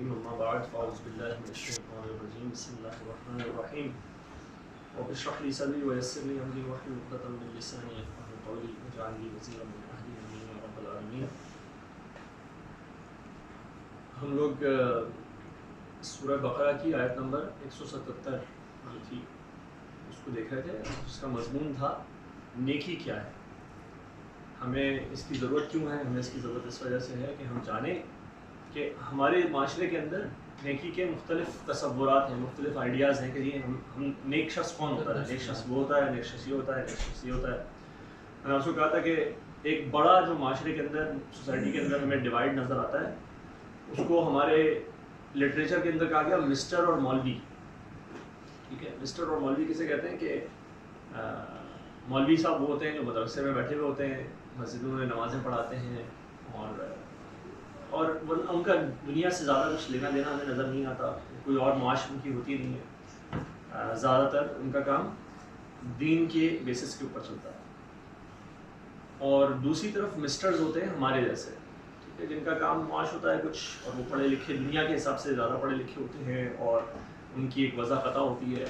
الكريم أما بعد فأعوذ بالله من الشيطان الرجيم بسم الله الرحمن الرحيم رب اشرح لي صدري ويسر لي أمري واحلل عقدة من لساني يفقهوا قولي واجعل لي وزيرا من أهلي آمين يا رب العالمين. ہم لوگ سورہ بقرہ کی آیت نمبر 177 جو تھی اس کو دیکھ رہے تھے. اس کا مضمون تھا نیکی کیا ہے, ہمیں اس کی ضرورت کیوں ہے. ہمیں اس کی ضرورت اس وجہ سے ہے کہ ہم جانیں کہ ہمارے معاشرے کے اندر نیکی کے مختلف تصورات ہیں, مختلف آئیڈیاز ہیں کہ جی ہم نیک شخص کون ہوتا ہے, نیک شخص وہ ہوتا ہے, نیک شخص یہ ہوتا ہے, نیک شخص یہ ہوتا ہے. میں نے آپ کو کہا تھا کہ ایک بڑا جو معاشرے کے اندر, سوسائٹی کے اندر ہمیں ڈیوائڈ نظر آتا ہے, اس کو ہمارے لٹریچر کے اندر کہا گیا مسٹر اور مولوی. ٹھیک ہے, مسٹر اور مولوی کسے کہتے ہیں کہ مولوی صاحب وہ ہوتے ہیں جو مدرسے میں بیٹھے ہوئے ہوتے ہیں, مسجدوں میں نمازیں پڑھاتے ہیں اور ان کا دنیا سے زیادہ کچھ لینا دینا ہمیں نظر نہیں آتا, کوئی اور معاش ان کی ہوتی نہیں ہے, زیادہ تر ان کا کام دین کے بیسس کے اوپر چلتا ہے. اور دوسری طرف مسٹرز ہوتے ہیں ہمارے جیسے, ٹھیک ہے, جن کا کام معاش ہوتا ہے کچھ, اور وہ پڑھے لکھے, دنیا کے حساب سے زیادہ پڑھے لکھے ہوتے ہیں اور ان کی ایک وضع قطع ہوتی ہے.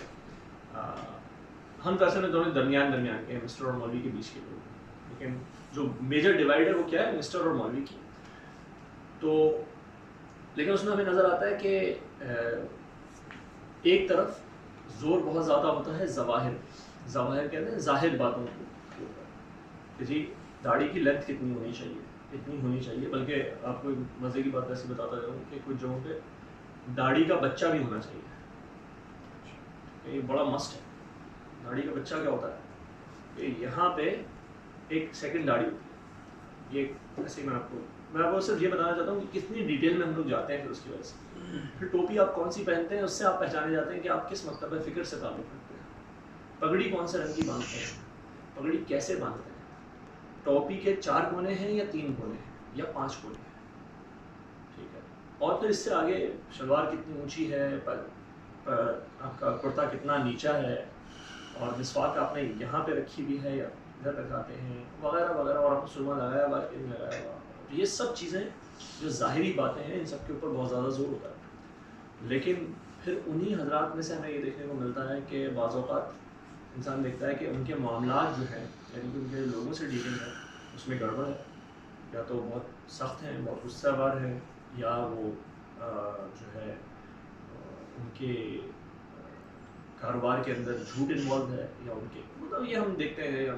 ہم تو اصل میں دونوں درمیان کے ہیں, مسٹر اور مولوی کے بیچ کے لوگ. لیکن جو میجر ڈیوائڈ ہے وہ کیا ہے, مسٹر اور مولوی کی. تو لیکن اس میں ہمیں نظر آتا ہے کہ ایک طرف زور بہت زیادہ ہوتا ہے ظواہر کہتے ہیں ظاہر باتوں کے اوپر, کہ جی داڑھی کی لینتھ کتنی ہونی چاہیے, اتنی ہونی چاہیے. بلکہ آپ کو مزے کی بات ایسی بتاتا جاؤں کہ کچھ جگہوں پہ داڑھی کا بچہ بھی ہونا چاہیے. یہ بڑا مسٹ ہے. داڑھی کا بچہ کیا ہوتا ہے کہ یہاں پہ ایک سیکنڈ داڑھی ہوتی ہے. یہ ایسے ہی میں آپ کو صرف یہ بتانا چاہتا ہوں کہ کتنی ڈیٹیل میں ہم لوگ جاتے ہیں پھر اس کی وجہ سے. پھر ٹوپی آپ کون سی پہنتے ہیں اس سے آپ پہچانے جاتے ہیں کہ آپ کس مکتب فکر سے تعلق رکھتے ہیں. پگڑی کون سے رنگ کی باندھتے ہیں, پگڑی کیسے باندھتے ہیں, ٹوپی کے 4 کونے ہیں یا 3 کونے ہیں یا 5 کونے ہیں. ٹھیک ہے, اور پھر اس سے آگے شلوار کتنی اونچی ہے, آپ کا کرتا کتنا نیچا ہے, اور مسواک آپ نے یہاں پہ رکھی ہوئی ہے یا ادھر لگاتے ہیں وغیرہ وغیرہ, اور آپ کو سرما لگایا ہوا کہ نہیں لگایا ہوا. یہ سب چیزیں جو ظاہری باتیں ہیں ان سب کے اوپر بہت زیادہ زور ہوتا ہے. لیکن پھر انہی حضرات میں سے ہمیں یہ دیکھنے کو ملتا ہے کہ بعض اوقات انسان دیکھتا ہے کہ ان کے معاملات جو ہیں, یعنی کہ ان کے لوگوں سے ڈیلنگ ہے, اس میں گڑبڑ ہے. یا تو بہت سخت ہیں, بہت غصہ بار ہیں, یا وہ جو ہے ان کے کاروبار کے اندر جھوٹ انوالو ہے, یا ان کے مطلب یہ ہم دیکھتے ہیں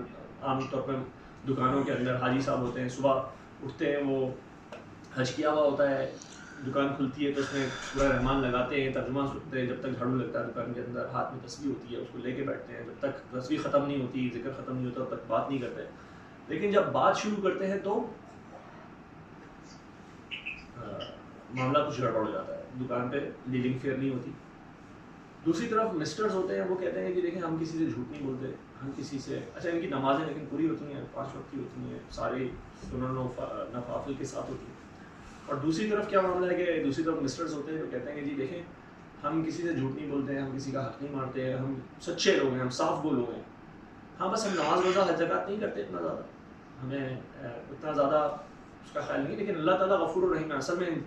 عام طور پہ دکانوں کے اندر حاجی صاحب ہوتے ہیں, صبح اٹھتے ہیں, وہ حج کیا ہوا ہوتا ہے, دکان کھلتی ہے تو اس میں سورہ رحمان لگاتے ہیں, ترجمہ سنتے ہیں, جب تک جھاڑو لگتا ہے دکان کے اندر, ہاتھ میں تسبیح ہوتی ہے, اس کو لے کے بیٹھتے ہیں, جب تک تسبیح ختم نہیں ہوتی, ذکر ختم نہیں ہوتا, تب تک بات نہیں کرتے. لیکن جب بات شروع کرتے ہیں تو معاملہ کچھ گڑبڑ ہو جاتا ہے, دکان پہ ڈیلنگ فیئر نہیں ہوتی. دوسری طرف مسٹرز ہوتے ہیں, وہ کہتے ہیں کہ دیکھیں ہم کسی سے جھوٹ نہیں بولتے, ہم کسی سے, اچھا ان کی نمازیں لیکن پوری ہوتی ہیں, 5 وقت کی ہوتی ہیں, سارے سنن و نوافل کے ساتھ ہوتی ہیں. اور دوسری طرف کیا معاملہ ہے کہ دوسری طرف مسٹرز ہوتے ہیں جو کہتے ہیں کہ جی دیکھیں ہم کسی سے جھوٹ نہیں بولتے ہیں, ہم کسی کا حق نہیں مارتے ہیں, ہم سچے لوگ ہیں, ہم صاف گو لوگ ہیں. ہاں بس ہم نماز روزہ ہر جگہ نہیں کرتے اتنا زیادہ, ہمیں اتنا زیادہ اس کا خیال نہیں. لیکن اللہ تعالیٰ غفور الرحیم ہے.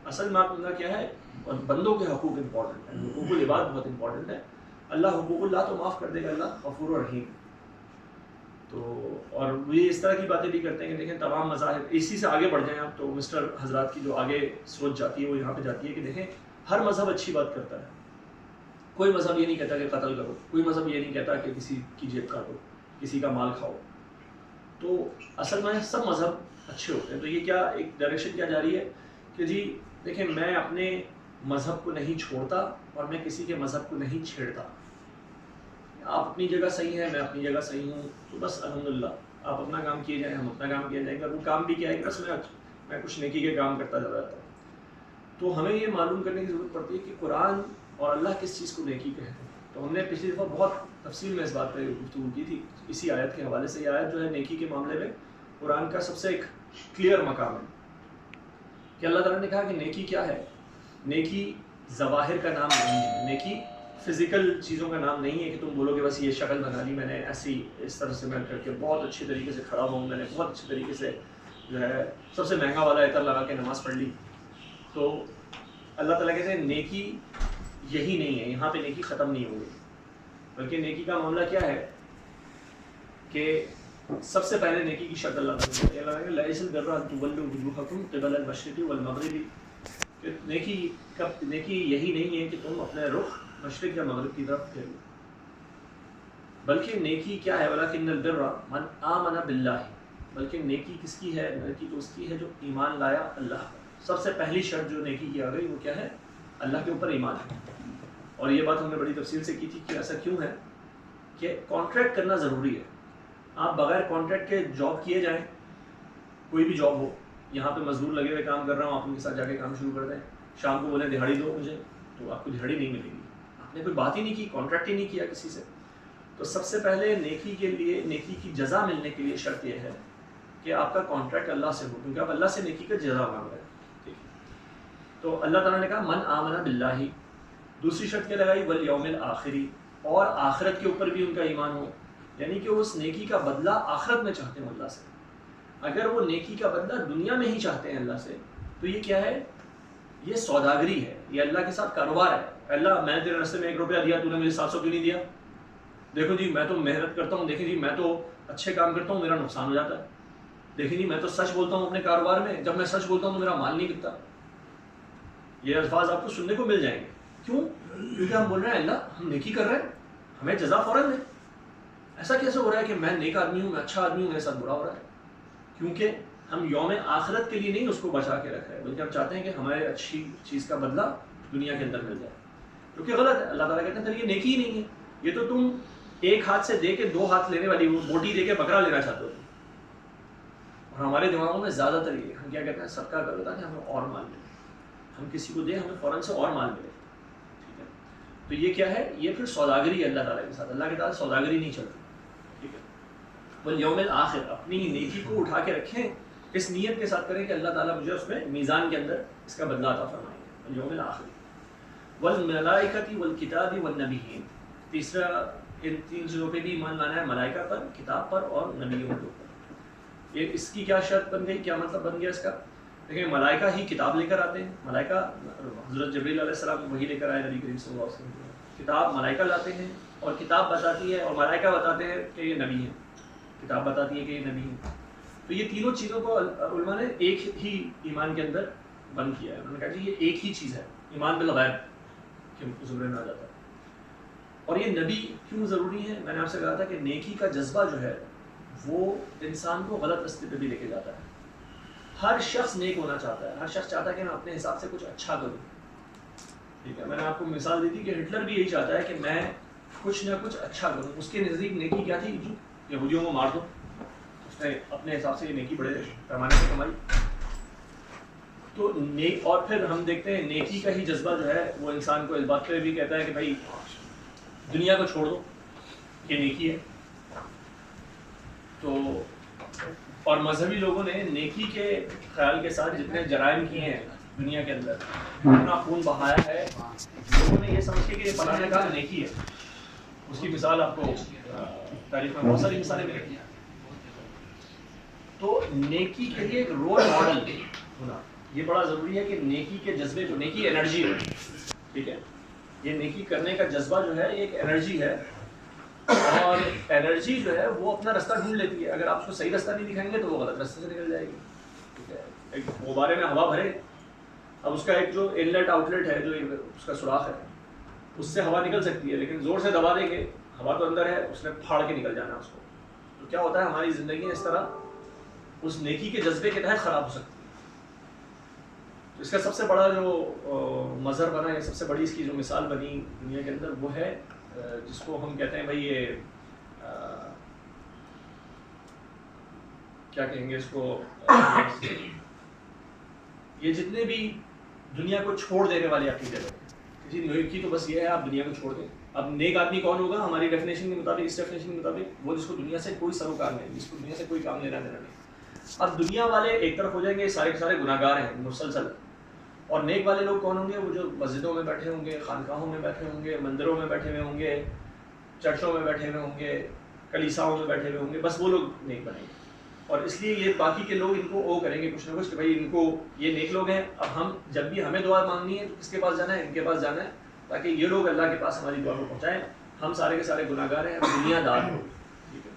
اصل معاملہ کیا ہے, بندوں کے حقوق امپورٹنٹ ہیں, حقوق العباد بہت امپورٹنٹ ہے. اللہ حقوق اللہ تو معاف کر دے گا, اللہ غفور الرحیم. تو اور یہ اس طرح کی باتیں بھی کرتے ہیں کہ دیکھیں تمام مذاہب, اسی سے آگے بڑھ جائیں آپ تو مسٹر حضرات کی جو آگے سوچ جاتی ہے وہ یہاں پہ جاتی ہے کہ دیکھیں ہر مذہب اچھی بات کرتا ہے. کوئی مذہب یہ نہیں کہتا کہ قتل کرو, کوئی مذہب یہ نہیں کہتا کہ کسی کی جیب کاٹو, کسی کا مال کھاؤ. تو اصل میں سب مذہب اچھے ہوتے ہیں. تو یہ کیا ایک ڈائریکشن کیا جا رہی ہے کہ جی دیکھیں میں اپنے مذہب کو نہیں چھوڑتا اور میں کسی کے مذہب کو نہیں چھیڑتا. آپ اپنی جگہ صحیح ہیں, میں اپنی جگہ صحیح ہوں, تو بس الحمدللہ آپ اپنا کام کیے جائیں, ہم اپنا کام کیا جائیں گا. وہ کام بھی کیا ہے کہ بس میں کچھ نیکی کے کام کرتا جا رہتا ہوں. تو ہمیں یہ معلوم کرنے کی ضرورت پڑتی ہے کہ قرآن اور اللہ کس چیز کو نیکی کہتے ہیں. تو ہم نے پچھلی دفعہ بہت تفصیل میں اس بات پہ گفتگو کی تھی اسی آیت کے حوالے سے. یہ آیت جو ہے نیکی کے معاملے میں قرآن کا سب سے ایک کلیئر مقام ہے کہ اللہ تعالیٰ نے کہا کہ نیکی کیا ہے. نیکی ظواہر کا نام نہیں ہے, نیکی فزیکل چیزوں کا نام نہیں ہے کہ تم بولو کہ بس یہ شکل بنا لی میں نے ایسی, اس طرح سے میں کر کے بہت اچھے طریقے سے کھڑا ہوں, میں نے بہت اچھے طریقے سے جو ہے سب سے مہنگا والا عطر لگا کے نماز پڑھ لی. تو اللہ تعالیٰ کہتے ہیں نیکی یہی نہیں ہے، یہاں پہ نیکی ختم نہیں ہو گئی، بلکہ نیکی کا معاملہ کیا ہے کہ سب سے پہلے نیکی کی شرط اللہ تعالیٰ نے لَيْسَ الْبِرَّ أَن تُوَلُّوا وُجُوهَكُمْ قِبَلَ الْمَشْرِقِ وَالْمَغْرِبِ، کہ نیکی یہی نہیں ہے کہ تم اپنے رخ مشرق یا مغرب کی طرف پھیرو، بلکہ نیکی کیا ہے؟ وَلَكِنَّ الْبِرَّ مَنْ آمَنَ بِاللَّهِ، بلکہ نیکی کس کی ہے؟ نیکی تو اس کی ہے جو ایمان لایا اللہ پر۔ سب سے پہلی شرط جو نیکی کی آ گئی وہ کیا ہے؟ اللہ کے اوپر ایمان ہے۔ اور یہ بات ہم نے بڑی تفصیل سے کی تھی کہ ایسا کیوں ہے کہ کانٹریکٹ کرنا ضروری ہے۔ آپ بغیر کانٹریکٹ کے جاب کیے جائیں، کوئی بھی جاب ہو، یہاں پہ مزدور لگے ہوئے کام کر رہا ہوں، آپ ان کے ساتھ جا کے کام شروع کر دیں، شام کو بولیں دہاڑی دو مجھے، تو آپ کو دہاڑی نہیں ملے گی، آپ نے کوئی بات ہی نہیں کی، کانٹریکٹ ہی نہیں کیا کسی سے۔ تو سب سے پہلے نیکی کے لیے، نیکی کی جزا ملنے کے لیے شرط یہ ہے کہ آپ کا کانٹریکٹ اللہ سے ہو، کیونکہ آپ اللہ سے نیکی کا جزا مانگ رہے ہیں۔ تو اللہ تعالیٰ نے کہا من آمن باللہ، دوسری شرط کیا لگائی؟ والیوم الآخری، اور آخرت کے اوپر بھی ان کا ایمان ہو، یعنی کہ اس نیکی کا بدلہ آخرت میں چاہتے ہیں اللہ سے۔ اگر وہ نیکی کا بدلہ دنیا میں ہی چاہتے ہیں اللہ سے، تو یہ کیا ہے؟ یہ سوداگری ہے، یہ اللہ کے ساتھ کاروبار ہے۔ اللہ میں نے تیرے راستے میں 1 روپیہ دیا، تو نے مجھے 700 کیوں نہیں دیا؟ دیکھو جی میں تو محنت کرتا ہوں، دیکھیں جی میں تو اچھے کام کرتا ہوں، میرا نقصان ہو جاتا ہے، دیکھیں جی میں تو سچ بولتا ہوں اپنے کاروبار میں، جب میں سچ بولتا ہوں تو میرا مال نہیں بکتا۔ یہ الفاظ آپ کو سننے کو مل جائیں گے، کیوں؟ کیونکہ ہم بول رہے ہیں اللہ ہم نیکی کر رہے ہیں، ہمیں جزا فوراً ہے۔ ایسا کیسے ہو رہا ہے کہ میں نیک آدمی ہوں، میں اچھا آدمی ہوں، میرے ساتھ برا ہو رہا ہے؟ کیونکہ ہم یوم آخرت کے لیے نہیں اس کو بچا کے رکھا ہے، بلکہ ہم چاہتے ہیں کہ ہمارے اچھی چیز کا بدلہ دنیا کے اندر مل جائے، جو کہ غلط ہے۔ اللہ تعالیٰ کہتے ہیں پھر یہ نیکی ہی نہیں ہے، یہ تو تم ایک ہاتھ سے دے کے 2 ہاتھ لینے والی بوٹی دے کے بکرا لینا چاہتے ہو۔ اور ہمارے دماغوں میں زیادہ تر یہ ہم کیا کہتے ہیں؟ صدقہ کرو تاکہ ہمیں اور مال ملے، ہم کسی کو دیں ہمیں فوراً سے اور مال ملے، ٹھیک ہے؟ تو یہ کیا ہے؟ یہ پھر سوداگری ہے اللہ تعالیٰ کے ساتھ، اللہ کے ساتھ سوداگری نہیں چلتی، ٹھیک ہے؟ والیوم الآخر، اپنی نیکی کو اٹھا کے رکھیں، اس نیت کے ساتھ کریں کہ اللہ تعالیٰ مجھے اس میں میزان کے اندر اس کا بدلہ عطا فرمائیں گے۔ والیوم الآخر والملائکۃ والکتاب والنبیین، تیسرا ان 3 چیزوں پہ بھی ایمان لانا ہے، ملائکہ پر، کتاب پر اور نبیوں کے اوپر۔ یہ اس کی کیا شرط بن گئی، کیا مطلب بن گیا اس کا؟ دیکھیں ملائکہ ہی کتاب لے کر آتے ہیں، ملائکہ حضرت جبریل علیہ السلام وہی لے کر آئے نبی کریم صلی اللہ علیہ وسلم، کتاب ملائکہ لاتے ہیں، اور کتاب بتاتی ہے اور ملائکہ بتاتے ہیں کہ یہ نبی ہیں، کتاب بتاتی ہے کہ یہ نبی ہیں۔ تو یہ تینوں چیزوں کو علماء نے ایک ہی ایمان کے اندر بند کیا ہے، انہوں نے کہا کہ یہ ایک ہی چیز ہے، ایمان بالغیب کہ زمرے میں آ جاتا ہے۔ اور یہ نبی کیوں ضروری ہے؟ میں نے آپ سے کہا تھا کہ نیکی کا جذبہ جو ہے وہ انسان کو غلط راستے پہ بھی لے کے جاتا ہے۔ ہر شخص نیک ہونا چاہتا ہے، ہر شخص چاہتا ہے کہ میں اپنے حساب سے کچھ اچھا کروں، ٹھیک ہے؟ میں نے آپ کو مثال دی تھی کہ ہٹلر بھی یہی چاہتا ہے کہ میں کچھ نہ کچھ اچھا کروں، اس کے نزدیک نیکی کیا تھی؟ یہودیوں کو مار دو، اس نے اپنے حساب سے یہ نیکی بڑے پیمانے پہ کمائی۔ تو اور پھر ہم دیکھتے ہیں نیکی کا ہی جذبہ جو ہے وہ انسان کو اس بات پہ بھی کہتا ہے کہ بھائی دنیا کو چھوڑ دو، یہ نیکی ہے۔ تو اور مذہبی لوگوں نے نیکی کے خیال کے ساتھ جتنے جرائم کیے ہیں دنیا کے اندر، اتنا خون بہایا ہے، لوگوں نے یہ سمجھ کے کہ یہ فلاں نے کہا نیکی ہے۔ اس کی مثال آپ کو تاریخ میں بہت ساری مثالیں ملیں گی۔ تو نیکی کے لیے ایک رول ماڈل ہونا یہ بڑا ضروری ہے کہ نیکی کے جذبے کو، نیکی انرجی ہے، ٹھیک ہے؟ یہ نیکی کرنے کا جذبہ جو ہے یہ ایک انرجی ہے، اور انرجی جو ہے وہ اپنا راستہ ڈھونڈ لیتی ہے۔ اگر آپ اس کو صحیح راستہ نہیں دکھائیں گے تو وہ غلط راستے سے نکل جائے گی، ٹھیک ہے؟ ایک غبارے میں ہوا بھرے، اب اس کا ایک جو انلیٹ آؤٹ لیٹ ہے، جو اس کا سوراخ ہے، اس سے ہوا نکل سکتی ہے، لیکن زور سے دبا دیں گے ہوا تو اندر ہے، اس نے پھاڑ کے نکل جانا اس کو۔ تو کیا ہوتا ہے ہماری زندگی اس طرح اس نیکی کے جذبے کے تحت خراب ہو سکتی ہے۔ تو اس کا سب سے بڑا جو مظہر بنا ہے، سب سے بڑی اس کی جو مثال بنی دنیا کے اندر وہ ہے جس کو ہم کہتے ہیں بھائی یہ کیا کہیں گے اس کو، یہ جتنے بھی دنیا کو چھوڑ دینے والے عقیدے لوگ، جی نیکی تو بس یہ ہے آپ دنیا کو چھوڑ دیں۔ اب نیک آدمی کون ہوگا ہماری ڈیفینیشن کے مطابق، اس ڈیفینیشن کے مطابق وہ جس کو دنیا سے کوئی سروکار نہیں، جس کو دنیا سے کوئی کام لینا دینا نہیں۔ اب دنیا والے ایک طرف ہو جائیں گے، سارے کے سارے گناہ گار ہیں مسلسل، اور نیک والے لوگ کون ہوں گے؟ وہ جو مسجدوں میں بیٹھے ہوں گے، خانقاہوں میں بیٹھے ہوں گے، مندروں میں بیٹھے ہوئے ہوں گے، چرچوں میں بیٹھے ہوئے ہوں گے، کلیساؤں میں بیٹھے ہوئے ہوں گے، بس وہ لوگ نیک بنیں گے۔ اور اس لیے یہ باقی کے لوگ ان کو او کریں گے کچھ نہ کچھ کہ بھائی ان کو یہ نیک لوگ ہیں، اب ہم جب بھی ہمیں دعا مانگنی ہے تو کس کے پاس جانا ہے؟ ان کے پاس جانا ہے، تاکہ یہ لوگ اللہ کے پاس ہماری دعا کو پہنچائیں. ہم سارے کے سارے گناہ گار ہیں، دنیا دار لوگ. ٹھیک ہے،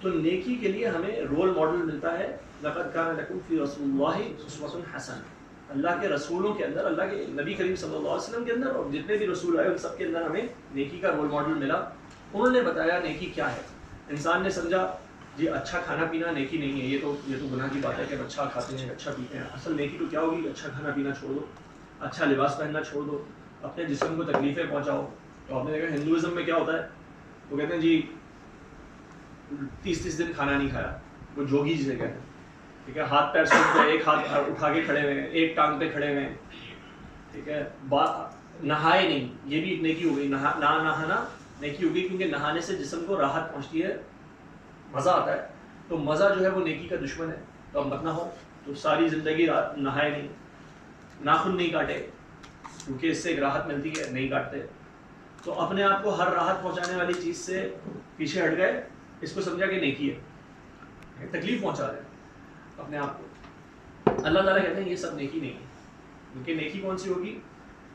تو نیکی کے لیے ہمیں رول ماڈل ملتا ہے. لقد کان لکم فی رسول اللہ اسوۃ حسنہ. اللہ کے رسولوں کے اندر، اللہ کے نبی کریم صلی اللہ علیہ وسلم کے اندر اور جتنے بھی رسول آئے ان سب کے اندر ہمیں نیکی کا رول ماڈل ملا. انہوں نے بتایا نیکی کیا ہے. انسان نے سمجھا جی اچھا کھانا پینا نیکی نہیں ہے، یہ تو گناہ کی بات ہے کہ اچھا کھاتے ہیں اچھا پیتے ہیں. اصل نیکی تو کیا ہوگی؟ اچھا کھانا پینا چھوڑ دو، اچھا لباس پہننا چھوڑ دو، اپنے جسم کو تکلیفیں پہنچاؤ. تو آپ نے دیکھا ہندوازم میں کیا ہوتا ہے، وہ کہتے ہیں جی 30 دن کھانا نہیں کھایا، وہ جوگی جسے کہتے ہیں. ٹھیک ہے، ہاتھ پیر سوکھ گئے، ایک ہاتھ اٹھا کے کھڑے ہوئے ہیں، ایک ٹانگ پہ کھڑے ہوئے ہیں. ٹھیک ہے، نہائے نہیں، یہ بھی ایک نیکی ہو گئی. نہ نہانا نیکی ہو گئی، کیونکہ نہانے سے جسم کو راحت پہنچتی ہے، مزہ آتا ہے. تو مزہ جو ہے وہ نیکی کا دشمن ہے. تو اب مت نہ ہو، تو ساری زندگی نہائے نہیں، ناخن نہیں کاٹے کیونکہ اس سے ایک راحت ملتی ہے، نہیں کاٹتے. تو اپنے آپ کو ہر راحت پہنچانے والی چیز سے پیچھے ہٹ گئے، اس کو سمجھا کہ نیکی ہے، تکلیف پہنچا رہے اپنے آپ کو. اللہ تعالیٰ کہتے ہیں یہ سب نیکی نہیں ہے. کیونکہ نیکی کون سی ہوگی؟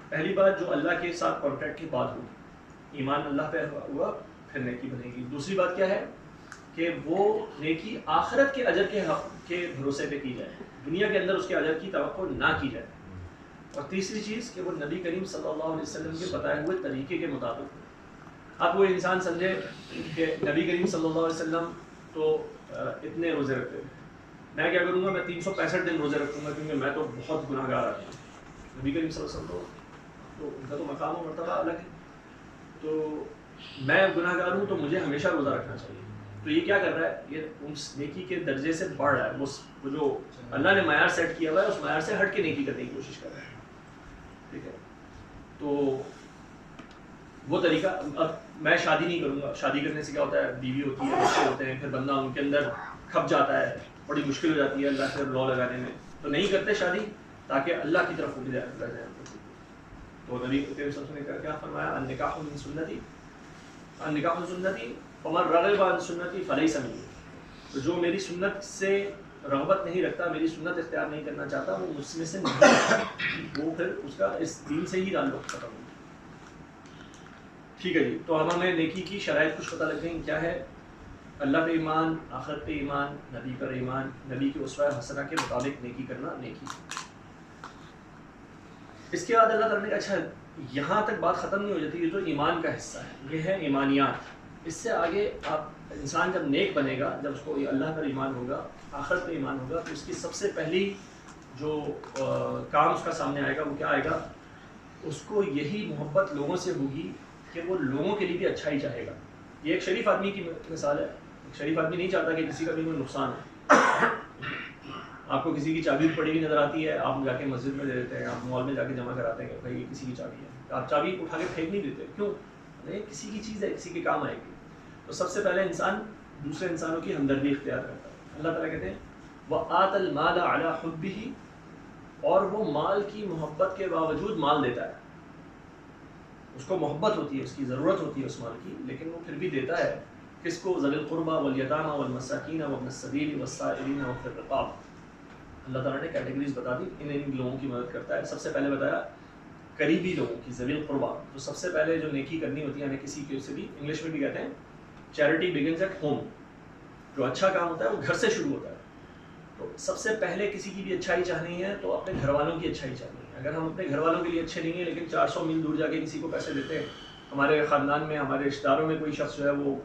پہلی بات جو اللہ کے ساتھ کانٹیکٹ کے بعد ہوگی، ایمان اللہ پہ ہوا پھر نیکی بنے گی. دوسری بات کیا ہے کہ وہ نیکی آخرت کے اجر کے بھروسے پہ کی جائے، دنیا کے اندر اس کے اجر کی توقع نہ کی جائے. اور تیسری چیز کہ وہ نبی کریم صلی اللہ علیہ وسلم کے بتائے ہوئے طریقے کے مطابق. اب وہ انسان سمجھے کہ نبی کریم صلی اللہ علیہ وسلم تو اتنے روزے رکھتے تھے، میں کیا کروں گا؟ میں 365 دن روزے رکھوں گا کیونکہ میں تو بہت گناہ گار آدمی ہوں. نبی کریم صلی اللہ علیہ وسلم تو ان کا تو مقام و مرتبہ الگ ہے، تو میں گناہ گار ہوں تو مجھے ہمیشہ روزہ رکھنا چاہیے. تو یہ کیا کر رہا ہے؟ یہ اس نیکی کے درجے سے بڑھ رہا ہے، وہ جو اللہ نے معیار سیٹ کیا ہوا ہے اس معیار سے ہٹ کے نیکی کرنے کی کوشش کر رہا ہے. ٹھیک ہے، تو وہ طریقہ. اب میں شادی نہیں کروں گا. شادی کرنے سے کیا ہوتا ہے؟ بیوی ہوتی ہے، بچے ہوتے ہیں، پھر بندہ ان کے اندر کھپ جاتا ہے، بڑی مشکل ہو جاتی ہے اللہ سے لا لگانے میں. تو نہیں کرتے شادی تاکہ اللہ کی طرف اٹھ جائے. تو نبی کریم صلی اللہ علیہ وسلم نے کیا فرمایا؟ النکاح من سنتی، النکاح من سنتی فمن رغب عن سنتی فلیس منی. تو جو میری سنت سے رغبت نہیں رکھتا، میری سنت اختیار نہیں کرنا چاہتا، وہ مجھ میں سے نہیں، وہ پھر اس کا اس دین سے ہی تعلق ختم ہو. ٹھیک ہے جی، تو اب ہمیں نیکی کی شرائط کچھ پتہ لگ گئی. کیا ہے؟ اللہ پہ ایمان، آخرت پہ ایمان، نبی پر ایمان، نبی کے اسوہ حسنہ کے مطابق نیکی کرنا نیکی. اس کے بعد اللہ تعالیٰ نے اچھا یہاں تک بات ختم نہیں ہو جاتی، یہ تو ایمان کا حصہ ہے، یہ ہے ایمانیات. اس سے آگے آپ انسان جب نیک بنے گا، جب اس کو اللہ پر ایمان ہوگا، آخرت پہ ایمان ہوگا، تو اس کی سب سے پہلی جو کام اس کا سامنے آئے گا وہ کیا آئے گا؟ اس کو یہی محبت لوگوں سے ہوگی کہ وہ لوگوں کے لیے بھی اچھائی چاہے گا. یہ ایک شریف آدمی کی مثال ہے. ایک شریف آدمی نہیں چاہتا کہ کسی کا بھی کوئی نقصان ہو. آپ کو کسی کی چابی پڑی ہوئی نظر آتی ہے، آپ جا کے مسجد میں دے دیتے ہیں، آپ مال میں جا کے جمع کراتے ہیں کہ بھائی یہ کسی کی چابی ہے. آپ چابی اٹھا کے پھینک نہیں دیتے، کیوں؟ نہیں، کسی کی چیز ہے، کسی کے کام آئے گی. تو سب سے پہلے انسان دوسرے انسانوں کی ہمدردی اختیار کرتا ہے. اللہ تعالیٰ کہتے ہیں وَآتَ الْمَالَ عَلَىٰ حُبِّهِ، اور وہ مال کی محبت کے باوجود مال دیتا ہے. اس کو محبت ہوتی ہے، اس کی ضرورت ہوتی ہے اس مال کی، لیکن وہ پھر بھی دیتا ہے. کس کو؟ ذوی القربى والیتامى والمساکین وابن السبیل والسائلین وفی الرقاب. اللہ تعالیٰ نے کیٹیگریز بتا دی، ان لوگوں کی مدد کرتا ہے. سب سے پہلے بتایا قریبی لوگوں کی، ذوی القربى. تو سب سے پہلے جو نیکی کرنی ہوتی ہے ہمیں کسی کے سے بھی، انگلش میں بھی کہتے ہیں چیریٹی بگنز ایٹ ہوم. جو اچھا کام ہوتا ہے وہ گھر سے شروع ہوتا ہے. تو سب سے پہلے کسی کی بھی اچھائی چاہنی ہے تو اپنے گھر والوں کی اچھائی چاہنی ہے. اگر ہم اپنے گھر والوں کے لیے اچھے نہیں ہیں لیکن 400 میل دور جا کے کسی کو پیسے دیتے ہیں، ہمارے خاندان میں ہمارے رشتہ داروں میں کوئی شخص جو ہے وہ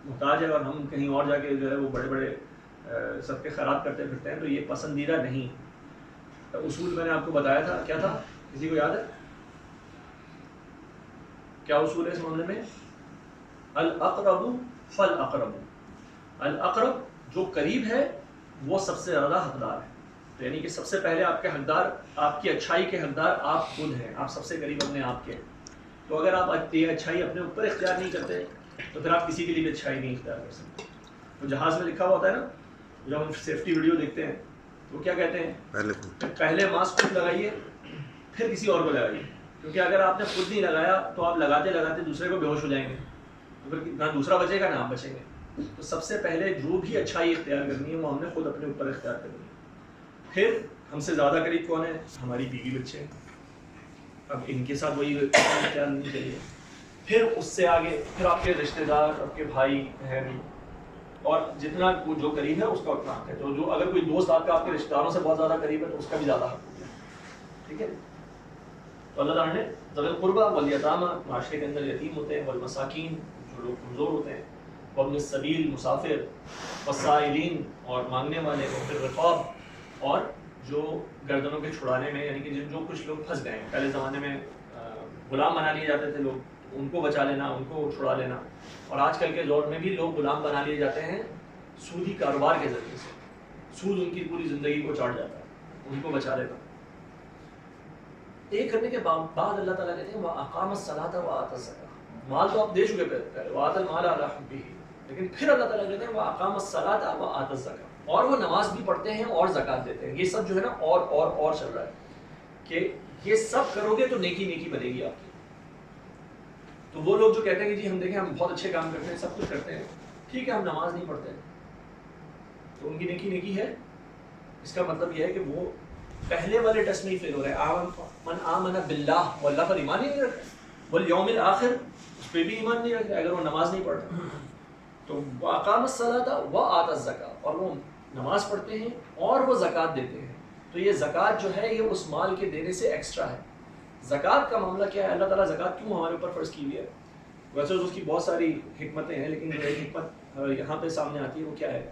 محتاج ہے اور ہم کہیں اور جا کے جو ہے وہ بڑے بڑے صدقے خیرات کرتے پھرتے ہیں، تو یہ پسندیدہ نہیں. اصول میں نے آپ کو بتایا تھا، کیا تھا؟ کسی کو یاد ہے کیا اصول ہے اس معاملے میں؟ الاقرب فالاقرب. الاقرب جو قریب ہے وہ سب سے زیادہ حقدار ہے. تو یعنی کہ سب سے پہلے آپ کے حقدار، آپ کی اچھائی کے حقدار آپ خود ہیں، آپ سب سے قریب اپنے آپ کے. تو اگر آپ یہ اچھائی اپنے اوپر اختیار نہیں کرتے تو پھر آپ کسی کے لیے بھی اچھائی نہیں اختیار کر سکتے. تو جہاز میں لکھا ہوا ہوتا ہے نا، جب ہم سیفٹی ویڈیو دیکھتے ہیں تو کیا کہتے ہیں؟ پہلے ماسک خود لگائیے پھر کسی اور کو لگائیے. کیونکہ اگر آپ نے خود نہیں لگایا تو آپ لگاتے لگاتے دوسرے کو بے ہوش ہو جائیں گے، تو پھر نہ دوسرا بچے گا نہ آپ بچیں گے. تو سب سے پہلے جو بھی اچھائی اختیار کرنی ہے وہ ہم نے خود اپنے اوپر اختیار کرنی ہے. پھر ہم سے زیادہ قریب کون ہے؟ ہماری بیوی بچے. اب ان کے ساتھ وہی اختیار کرنی چاہیے. پھر اس سے آگے پھر آپ کے رشتہ دار، آپ کے بھائی بہن، اور جتنا جو قریب ہے اس کا اتنا حق ہے. جو اگر کوئی دوست آپ کا آپ کے رشتہ داروں سے بہت زیادہ قریب ہے تو اس کا بھی زیادہ حق ہے. ٹھیک ہے. تو اللہ تعالیٰ نے ذوی القربیٰ والیتامیٰ، معاشرے کے اندر یتیم ہوتے ہیں، والمساکین، جو لوگ کمزور ہوتے ہیں، وابن السبیل، مسافر، والسائلین، اور مانگنے والے، وفی الرقاب، اور جو گردنوں کے چھڑانے میں، یعنی کہ جو کچھ لوگ پھنس گئے ہیں. پہلے زمانے میں غلام بنا لیے جاتے تھے لوگ، ان کو بچا لینا، ان کو چھڑا لینا. اور آج کل کے دور میں بھی لوگ غلام بنا لیے جاتے ہیں سودی کاروبار کے ذریعے سے. سود ان کی پوری زندگی کو چاٹ جاتا ہے، ان کو بچا لیتا. یہ کرنے کے بعد اللہ تعالیٰ کہتے ہیں وَأَقَامَ الصَّلَاةَ وَآتَى الزَّكَاةَ. مال تو آپ دے چکے پہلے، وَآتَى الْمَالَ عَلَىٰ حُبِّهِ، لیکن پھر اللہ تعالیٰ کہتے ہیں وَأَقَامَ الصَّلَاةَ وَآتَى الزَّكَاةَ، اور وہ نماز بھی پڑھتے ہیں اور زکوٰۃ دیتے ہیں. یہ سب جو ہے نا اور چل رہا ہے کہ یہ سب کرو گے تو نیکی بنے گی آپ کی. تو وہ لوگ جو کہتے ہیں کہ جی ہم دیکھیں ہم بہت اچھے کام کرتے ہیں، سب کچھ کرتے ہیں، ٹھیک ہے ہم نماز نہیں پڑھتے تو ان کی نیکی ہے. اس کا مطلب یہ ہے کہ وہ پہلے والے ٹیسٹ میں ہی فیل ہو رہے ہیں. من آمن باللہ، وہ اللہ پر ایمان ہی نہیں رکھتے، والیوم الآخر، اس پہ بھی ایمان نہیں رکھتے اگر وہ نماز نہیں پڑھتے. تو وَأَقَامَ الصَّلَاةَ وَآتَى الزَّكَاةَ، اور وہ نماز پڑھتے ہیں اور وہ زکوٰۃ دیتے ہیں. تو یہ زکوٰۃ جو ہے یہ اس مال کے دینے سے ایکسٹرا ہے. زکوٰۃ کا معاملہ کیا ہے؟ اللہ تعالیٰ زکوٰۃ کیوں ہمارے اوپر فرض کی ہوئی ہے؟ ویسے اس کی بہت ساری حکمتیں ہیں، لیکن جو ایک حکمت یہاں پہ سامنے آتی ہے وہ کیا ہے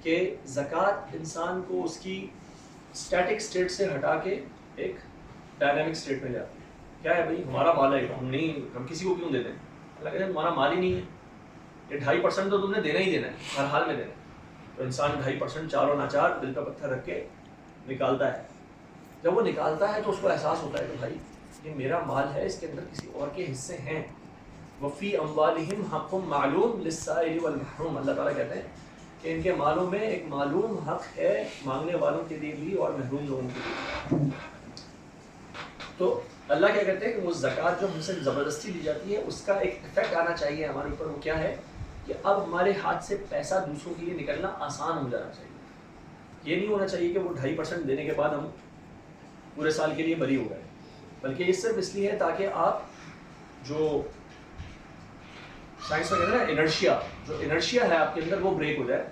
کہ زکوٰۃ انسان کو اس کی اسٹیٹک اسٹیٹ سے ہٹا کے ایک ڈائنامک اسٹیٹ میں جاتی ہے. کیا ہے بھائی ہمارا مال ہے، ہم کسی کو کیوں دیتے ہیں؟ اللہ کہتے ہیں تمہارا مال ہی نہیں ہے، یہ 2.5% تو تم نے دینا ہی دینا ہے، ہر حال میں دینا ہے. تو انسان 2.5% چار و ناچار دل کا پتھر رکھ کے نکالتا ہے. جب وہ نکالتا ہے تو اس کو احساس ہوتا ہے کہ بھائی یہ میرا مال ہے، اس کے اندر کسی اور کے حصے ہیں. وفی اموالہم حق معلوم للسائل والمحروم، اللہ تعالیٰ کہتے ہیں کہ ان کے مالوں میں ایک معلوم حق ہے مانگنے والوں کے لیے بھی اور محروم لوگوں کے لیے. تو اللہ کیا کہتے ہیں کہ وہ زکوٰۃ جو ہم سے زبردستی لی جاتی ہے اس کا ایک افیکٹ آنا چاہیے ہمارے اوپر. وہ کیا ہے کہ اب ہمارے ہاتھ سے پیسہ دوسروں کے لیے نکلنا آسان ہو جانا چاہیے. یہ نہیں ہونا چاہیے کہ وہ 2.5% دینے کے بعد ہم پورے سال کے لیے بری ہو گئے، بلکہ یہ صرف اس لیے ہے تاکہ آپ جو سائنس میں کہتے ہیں نا انرشیا، جو انرشیا ہے آپ کے اندر وہ بریک ہو جائے.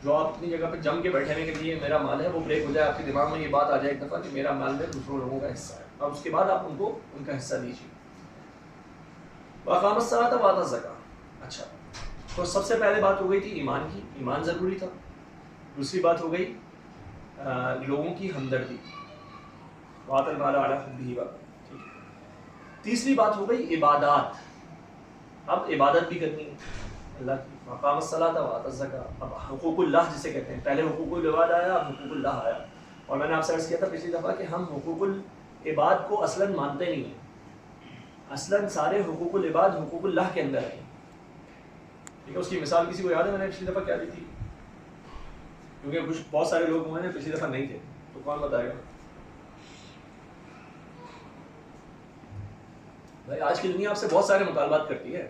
جو آپ اپنی جگہ پہ جم کے بیٹھے ہوئے کہ یہ میرا مال ہے وہ بریک ہو جائے. آپ کے دماغ میں یہ بات آ جائے ایک دفعہ کہ میرا مال میں دوسروں لوگوں کا حصہ ہے. اب اس کے بعد آپ ان کو ان کا حصہ دیجیے. وَأَقَامَ الصَّلَاةَ وَآتَى الزَّكَاةَ. اچھا تو سب سے پہلے بات ہو گئی تھی ایمان کی، ایمان ضروری تھا. دوسری بات ہو گئی لوگوں کی ہمدردی، وَآتَى الْمَالَ عَلَىٰ حُبِّهِ. تیسری بات ہو گئی عبادات. اب عبادت بھی کرنی ہے اللہ کی. وَأَقَامَ الصَّلَاةَ وَآتَى الزَّكَاةَ. اب حقوق اللہ جسے کہتے ہیں، پہلے حقوق العباد آیا، اب حقوق اللہ آیا. اور میں نے آپ سے عرض کیا تھا پچھلی دفعہ کہ ہم حقوق العباد کو اصلاً مانتے نہیں ہیں. اصلاً سارے حقوق العباد حقوق اللہ کے اندر ہیں. ٹھیک ہے، اس کی مثال کسی کو یاد ہے میں نے پچھلی دفعہ کیا دی تھی؟ کیونکہ کچھ بہت سارے لوگ ہوئے ہیں پچھلی دفعہ نہیں تھے، تو کون بتائے گا؟ بھائی آج کی دنیا آپ سے بہت سارے مطالبات کرتی ہے.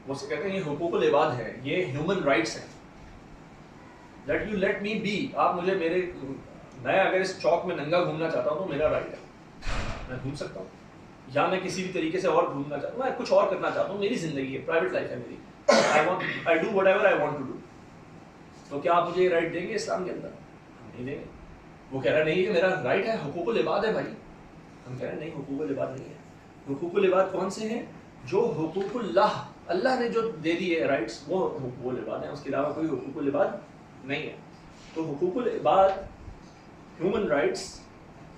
وہ سے کہتے ہیں یہ حقوق العباد ہے، یہ ہیومن رائٹس ہیں. Let you let me be. آپ مجھے میں اگر اس چوک میں ننگا گھومنا چاہتا ہوں تو میرا رائٹ ہے، میں گھوم سکتا ہوں. یا میں کسی بھی طریقے سے اور گھومنا چاہتا ہوں، میں کچھ اور کرنا چاہتا ہوں، میری زندگی ہے، پرائیویٹ لائف ہے میری. I do whatever I want to do. تو کیا آپ مجھے یہ رائٹ دیں گے اسلام کے اندر؟ ہم نہیں دیں گے. وہ کہہ رہا نہیں کہ میرا رائٹ ہے، حقوق العباد ہے بھائی. ہم کہہ رہے ہیں نہیں، حقوق العباد نہیں ہے. حقوق العباد کون سے ہیں؟ جو حقوق اللہ نے جو دے دیے رائٹس وہ حقوق العباد ہیں، اس کے علاوہ کوئی حقوق العباد نہیں ہے. تو حقوق العباد، ہیومن رائٹس،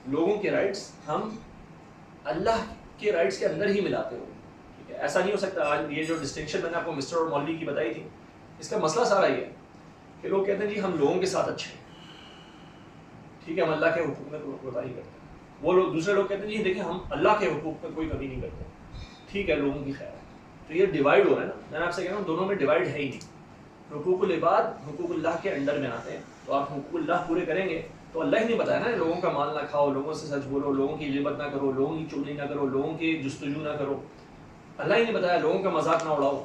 لوگوں کے رائٹس ہم اللہ کے رائٹس کے اندر ہی ملاتے ہوں. ٹھیک ہے، ایسا نہیں ہو سکتا. آج یہ جو ڈسٹنکشن میں نے آپ کو مسٹر اور مولوی کی بتائی تھی، اس کا مسئلہ سارا یہ ہے کہ لوگ کہتے ہیں جی ہم لوگوں کے ساتھ اچھے ہیں، ٹھیک ہے، ہم اللہ کے حقوق میں کوتاہی کرتے ہیں. وہ لوگ دوسرے لوگ کہتے ہیں جی دیکھیں ہم اللہ کے حقوق میں کوئی کمی نہیں کرتے، ٹھیک ہے، لوگوں کی خیر ہے. تو یہ ڈیوائڈ ہو رہا ہے نا. میں آپ سے کہہ رہا ہوں دونوں میں ڈیوائڈ ہے ہی نہیں. حقوق العباد حقوق اللہ کے انڈر میں آتے ہیں. تو آپ حقوق اللہ پورے کریں گے تو اللہ ہی نہیں بتایا نا لوگوں کا مال نہ کھاؤ، لوگوں سے سچ بولو، لوگوں کی غیبت نہ کرو، لوگوں کی چغلی نہ کرو، لوگوں کی جستجو نہ کرو. اللہ ہی نہیں بتایا لوگوں کا مذاق نہ اڑاؤ.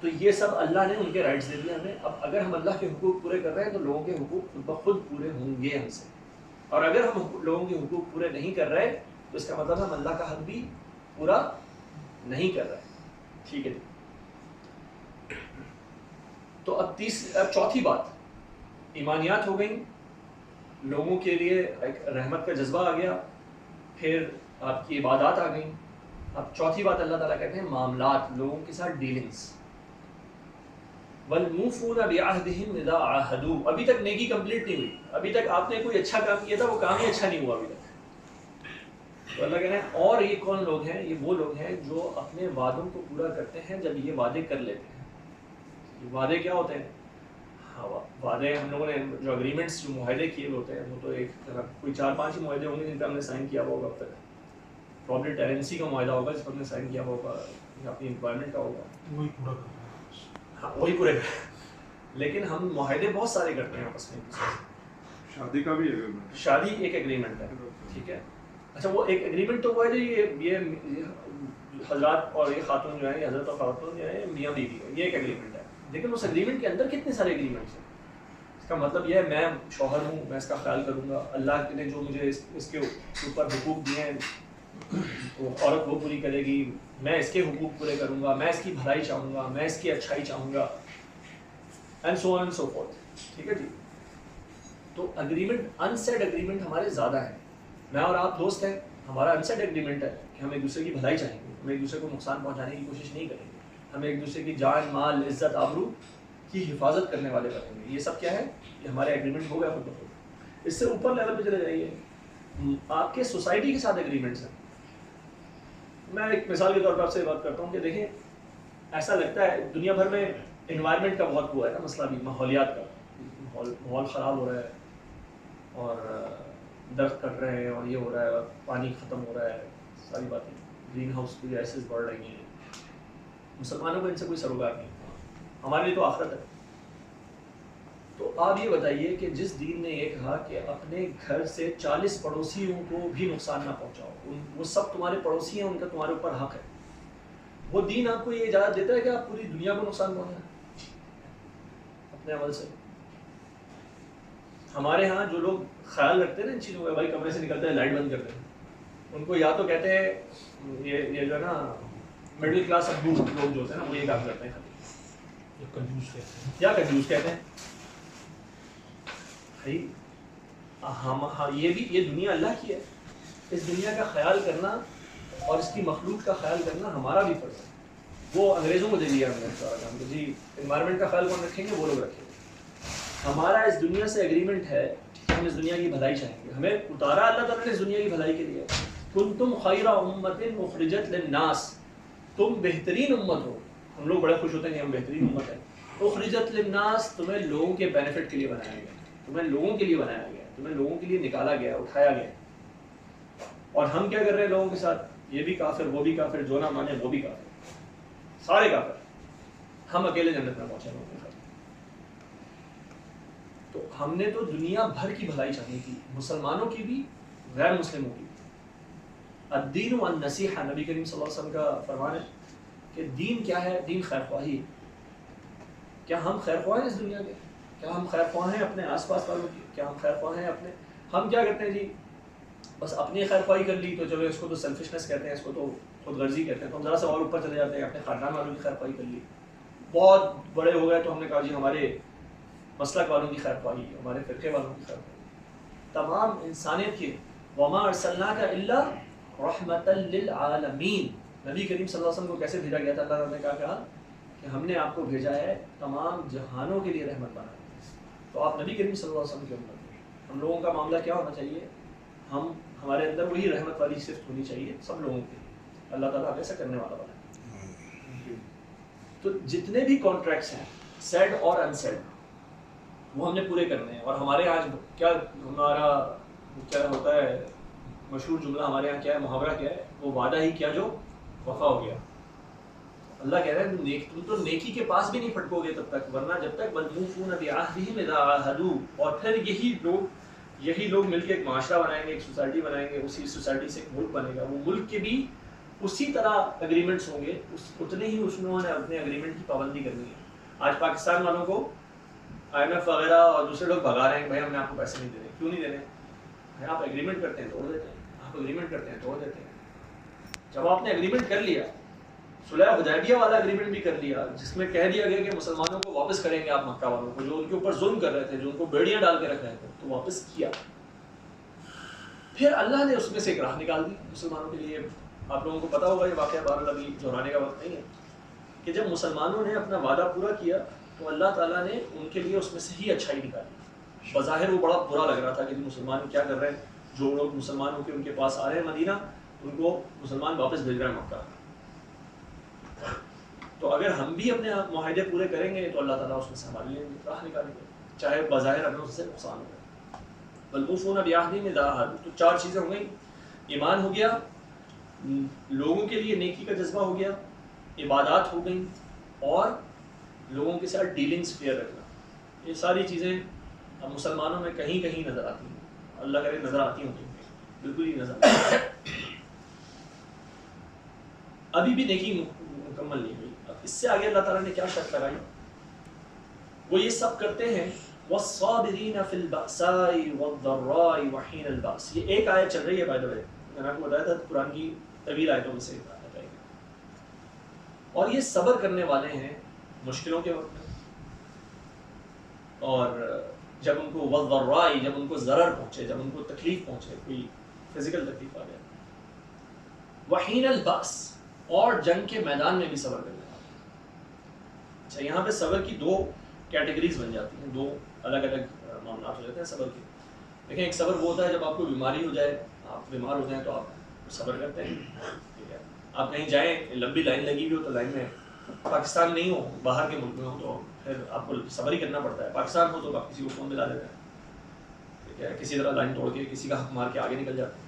تو یہ سب اللہ نے ان کے رائٹس دے دیے ہمیں. اب اگر ہم اللہ کے حقوق پورے کر رہے ہیں تو لوگوں کے حقوق خود بخود پورے ہوں گے ہم سے, اور اگر ہم لوگوں کے حقوق پورے نہیں کر رہے تو اس کا مطلب ہم اللہ کا حق بھی پورا نہیں کر رہے. ٹھیک ہے جی. تو اب چوتھی بات, ایمانیات ہو گئیں, لوگوں کے لیے ایک رحمت کا جذبہ آ گیا, پھر آپ کی عبادات آ گئیں. اب چوتھی بات اللہ تعالیٰ کہتے ہیں معاملات, لوگوں کے ساتھ ڈیلنگس. وَالْمُوفُونَ بِعَهْدِهِمْ إِذَا عَاهَدُوا. ابھی تک نیکی کمپلیٹ نہیں ہوئی, ابھی تک آپ نے کوئی اچھا کام کیا تھا, وہ کام ہی اچھا نہیں ہوا ابھی تک. تو اللہ کہہ رہے ہیں اور یہ کون لوگ ہیں, یہ وہ لوگ ہیں جو اپنے وعدوں کو پورا کرتے ہیں جب یہ وعدے کر لیتے ہیں. یہ وعدے کیا ہوتے ہیں؟ ہاں وعدے ہم لوگوں نے جو اگریمنٹس جو معاہدے کیے ہوتے ہیں وہ تو ایک طرح کوئی 4-5 ہی معاہدے ہوں گے جن پہ ہم نے سائن کیا ہوا ہوگا اب تک. پرابلی ٹیرنسی کا معاہدہ ہوگا جس پر ہم نے سائن کیا ہوا ہوگا, یا اپنی امپلائمنٹ کا ہوگا, وہی پورا کرنا. ہاں وہی پورے. لیکن ہم معاہدے بہت سارے کرتے ہیں آپس میں. شادی کا بھی شادی ایک ایگریمنٹ ہے, ٹھیک ہے. اچھا وہ ایک ایگریمنٹ تو ہوا ہے جو یہ حضرات اور یہ خاتون جو ہیں, یہ حضرت اور خاتون جو ہیں میاں بیوی ہے, یہ ایک ایگریمنٹ ہے. لیکن اس ایگریمنٹ کے اندر کتنے سارے ایگریمنٹس ہیں. اس کا مطلب یہ ہے میں شوہر ہوں, میں اس کا خیال کروں گا, اللہ نے جو مجھے اس کے اوپر حقوق دیے ہیں وہ عورت وہ پوری کرے گی, میں اس کے حقوق پورے کروں گا, میں اس کی بھلائی چاہوں گا, میں اس کی اچھائی چاہوں گا, and so on and so forth. ٹھیک ہے جی. تو اگریمنٹ, انسیڈ اگریمنٹ ہمارے زیادہ ہیں. میں اور آپ دوست ہیں, ہمارا انسیڈ اگریمنٹ ہے کہ ہم ایک دوسرے کی بھلائی چاہیں گے, ہم ایک دوسرے کو نقصان پہنچانے کی کوشش نہیں کریں گے, ہم ایک دوسرے کی جان مال عزت آبرو کی حفاظت کرنے والے بنیں گے. یہ سب کیا ہے, یہ ہمارے ایگریمنٹ ہو گیا خود بخود. اس سے اوپر لیول پہ چلے جائیے, آپ کے سوسائٹی کے ساتھ ایگریمنٹس ہیں. میں ایک مثال کے طور پر آپ سے بات کرتا ہوں کہ دیکھیں ایسا لگتا ہے دنیا بھر میں انوائرمنٹ کا بہت ہوا ہے نا مسئلہ بھی, ماحولیات کا, ماحول خراب ہو رہا ہے اور درخت کٹ رہے ہیں اور یہ ہو رہا ہے اور پانی ختم ہو رہا ہے, ساری باتیں, گرین ہاؤس کی گیسز بڑھ رہی ہیں. مسلمانوں کو ان سے کوئی سروکار نہیں, ہمارے لیے تو آخرت ہے. تو آپ یہ بتائیے کہ جس دین نے یہ کہا کہ اپنے گھر سے 40 پڑوسیوں کو بھی نقصان نہ پہنچاؤ, وہ سب تمہارے پڑوسی ہیں, ان کا تمہارے اوپر حق ہے, وہ دین آپ کو یہ اجازت دیتا ہے کہ آپ پوری دنیا کو نقصان پہنچائیں اپنے عمل سے. ہمارے ہاں جو لوگ خیال رکھتے ہیں نا ان چیزوں کا, بھائی کمرے سے نکلتے ہیں لائٹ بند کرتے ہیں, ان کو یا تو کہتے ہیں یہ جو ہے نا مڈل کلاس ابو لوگ جو ہوتے ہیں نا وہ یہ کام کرتے ہیں, یا کنجوس کہتے ہیں. بھائی یہ دنیا اللہ کی ہے, اس دنیا کا خیال کرنا اور اس کی مخلوق کا خیال کرنا ہمارا بھی فرض ہے. وہ انگریزوں کو دے دیا ہم نے سارا کام کہ جی انوائرمنٹ کا خیال کون رکھیں گے, وہ لوگ رکھیں گے. ہمارا اس دنیا سے ایگریمنٹ ہے کہ ہم اس دنیا کی بھلائی چاہیں گے, ہمیں اتارا اللہ تعالیٰ نے اس دنیا کی بھلائی کے لیے. کنتم خیر امت اخرجت للناس, تم بہترین امت ہو. ہم لوگ بڑے خوش ہوتے ہیں کہ ہم بہترین امت ہیں. اخرجت للناس, تمہیں لوگوں کے بینیفٹ کے لیے بنایا گیا, تمہیں لوگوں کے لیے بنایا گیا, تمہیں لوگوں کے لیے نکالا گیا, اٹھایا گیا. اور ہم کیا کر رہے ہیں لوگوں کے ساتھ, یہ بھی کافر وہ بھی کافر, جو نہ مانے وہ بھی کافر, سارے کافر. ہم اکیلے جنت میں پہنچے لوگوں کے ساتھ. تو ہم نے تو دنیا بھر کی بھلائی چاہیے تھی, مسلمانوں کی بھی غیر مسلموں کی. الدین والنصیحہ, نبی کریم صلی اللہ علیہ وسلم کا فرمان ہے کہ دین کیا ہے, دین خیر خواہی. کیا ہم خیر خواہ ہیں اس دنیا کے, کیا ہم خیر خواہ ہیں اپنے آس پاس والوں کی, کیا ہم خیر خواہ ہیں اپنے, ہم کیا کرتے ہیں جی بس اپنی خیر خواہی کر لی تو چلو اس کو تو سیلفشنس کہتے ہیں, اس کو تو خود غرضی کہتے ہیں. تو ہم ذرا سا اور اوپر چلے جاتے ہیں, اپنے خاندان والوں کی خیر خواہی کر لی, بہت بڑے ہو گئے تو ہم نے کہا جی ہمارے مسلک والوں کی خیر خواہی, ہمارے فرقے والوں کی خیر خواہی. تمام انسانیت کی وما ارسلناک الا رحمۃ للعالمین. نبی کریم صلی اللہ علیہ وسلم کو کیسے بھیجا گیا تھا, اللہ نے کہا کہ ہم نے آپ کو بھیجا ہے تمام جہانوں کے لیے رحمت بنانا. تو آپ نبی کریم صلی اللہ علیہ وسلم کے امت ہیں. ہم لوگوں کا معاملہ کیا ہونا چاہیے, ہمارے اندر وہی رحمت والی صفت ہونی چاہیے سب لوگوں کے لیے. اللہ تعالیٰ ایسا کرنے والا بنا. تو جتنے بھی کانٹریکٹس ہیں سیڈ اور انسیڈ وہ ہم نے پورے کرنے ہیں. اور ہمارے آج کیا ہمارا کیا ہوتا ہے, مشہور جملہ ہمارے یہاں کیا ہے, محاورہ کیا ہے, وہ وعدہ ہی کیا جو وفا ہو گیا. اللہ کہہ رہا ہے تم تو نیکی کے پاس بھی نہیں پھٹکو گے تب تک, ورنہ جب تک والموفون بعہدہم اذا عاہدوا. اور پھر یہی لوگ مل کے ایک معاشرہ بنائیں گے, ایک سوسائٹی بنائیں گے, اسی سوسائٹی سے ایک ملک بنے گا. وہ ملک کے بھی اسی طرح اگریمنٹس ہوں گے، اتنے ہی اس میں انہوں نے اپنے اگریمنٹ کی پابندی کرنی ہے. آج پاکستان والوں کو IMF وغیرہ اور دوسرے لوگ بھگا رہے ہیں کہ بھائی ہم نے آپ کو پیسے نہیں دینے. کیوں نہیں دینے؟ آپ اگریمنٹ کرتے ہیں توڑ دیتے ہیں، آپ اگریمنٹ کرتے ہیں توڑ دیتے ہیں. جب آپ نے اگریمنٹ کر لیا، صلح حدیبیہ والا اگریمنٹ بھی کر لیا جس میں کہہ دیا گیا کہ مسلمانوں کو واپس کریں گے آپ مکہ والوں کو، جو ان کے اوپر ظلم کر رہے تھے، جو ان کو بیڑیاں ڈال کے رکھ رہے تھے، تو واپس کیا. پھر اللہ نے اس میں سے ایک راہ نکال دی مسلمانوں کے لیے. آپ لوگوں کو پتا ہوگا یہ واقعہ، بہرحال ابھی دہرانے کا وقت نہیں ہے، کہ جب مسلمانوں نے اپنا وعدہ پورا کیا تو اللہ تعالیٰ نے ان کے لیے اس میں سے ہی اچھائی نکالی. بظاہر وہ بڑا برا لگ رہا تھا کہ مسلمان کیا کر رہے ہیں، جو لوگ مسلمان ہو کے ان کے پاس آ رہے ہیں مدینہ، ان کو مسلمان واپس بھیج رہے ہیں مکہ. تو اگر ہم بھی اپنے معاہدے پورے کریں گے تو اللہ تعالیٰ اس میں سے ہمارے لیے راہ نکالیں گے، چاہے بظاہر اپنے اس سے نقصان ہو. والموفون بعہدہم اذا عاہدوا. تو 4 چیزیں ہو گئیں. ایمان ہو گیا، لوگوں کے لیے نیکی کا جذبہ ہو گیا، عبادات ہو گئیں، اور لوگوں کے ساتھ ڈیلنگز فیئر رکھنا. یہ ساری چیزیں اب مسلمانوں میں کہیں کہیں نظر آتی ہیں. اللہ کرے نظر آتی ہوں، بالکل ہی نظر آتی ہیں. ابھی بھی نیکی مکمل نہیں ہوئی. اب اس سے آگے اللہ تعالیٰ نے کیا شرط لگائی؟ وہ یہ سب کرتے ہیں والصابرین فی البأساء والضراء وحین البأس. یہ ایک آیت چل رہی ہے بائی دا وے، میں نے آپ کو بتایا تھا قرآن کی طویل آیتوں میں سے ایک آیت ہے. اور یہ صبر کرنے والے ہیں مشکلوں کے وقت میں، اور جب ان کو والضراء، جب ان کو ضرر پہنچے، جب ان کو تکلیف پہنچے، کوئی فزیکل تکلیف آ گیا. وحین البأس، اور جنگ کے میدان میں بھی صبر کرنے والے. اچھا، یہاں پہ صبر کی 2 کیٹیگریز بن جاتی ہیں، 2 الگ الگ معاملات ہو جاتے ہیں صبر کے. دیکھیں، ایک صبر وہ ہوتا ہے جب آپ کو بیماری ہو جائے، آپ بیمار ہو جائیں تو آپ صبر کرتے ہیں. ٹھیک ہے، آپ کہیں جائیں، لمبی لائن لگی ہوئی ہو تو لائن میں، پاکستان نہیں ہو، باہر کے ملک میں ہو تو پھر آپ کو صبر ہی کرنا پڑتا ہے. پاکستان ہو تو آپ کسی کو فون ملا دیتے ہیں، ٹھیک ہے، کسی طرح لائن توڑ کے کسی کا حق مار کے آگے نکل جاتے ہیں.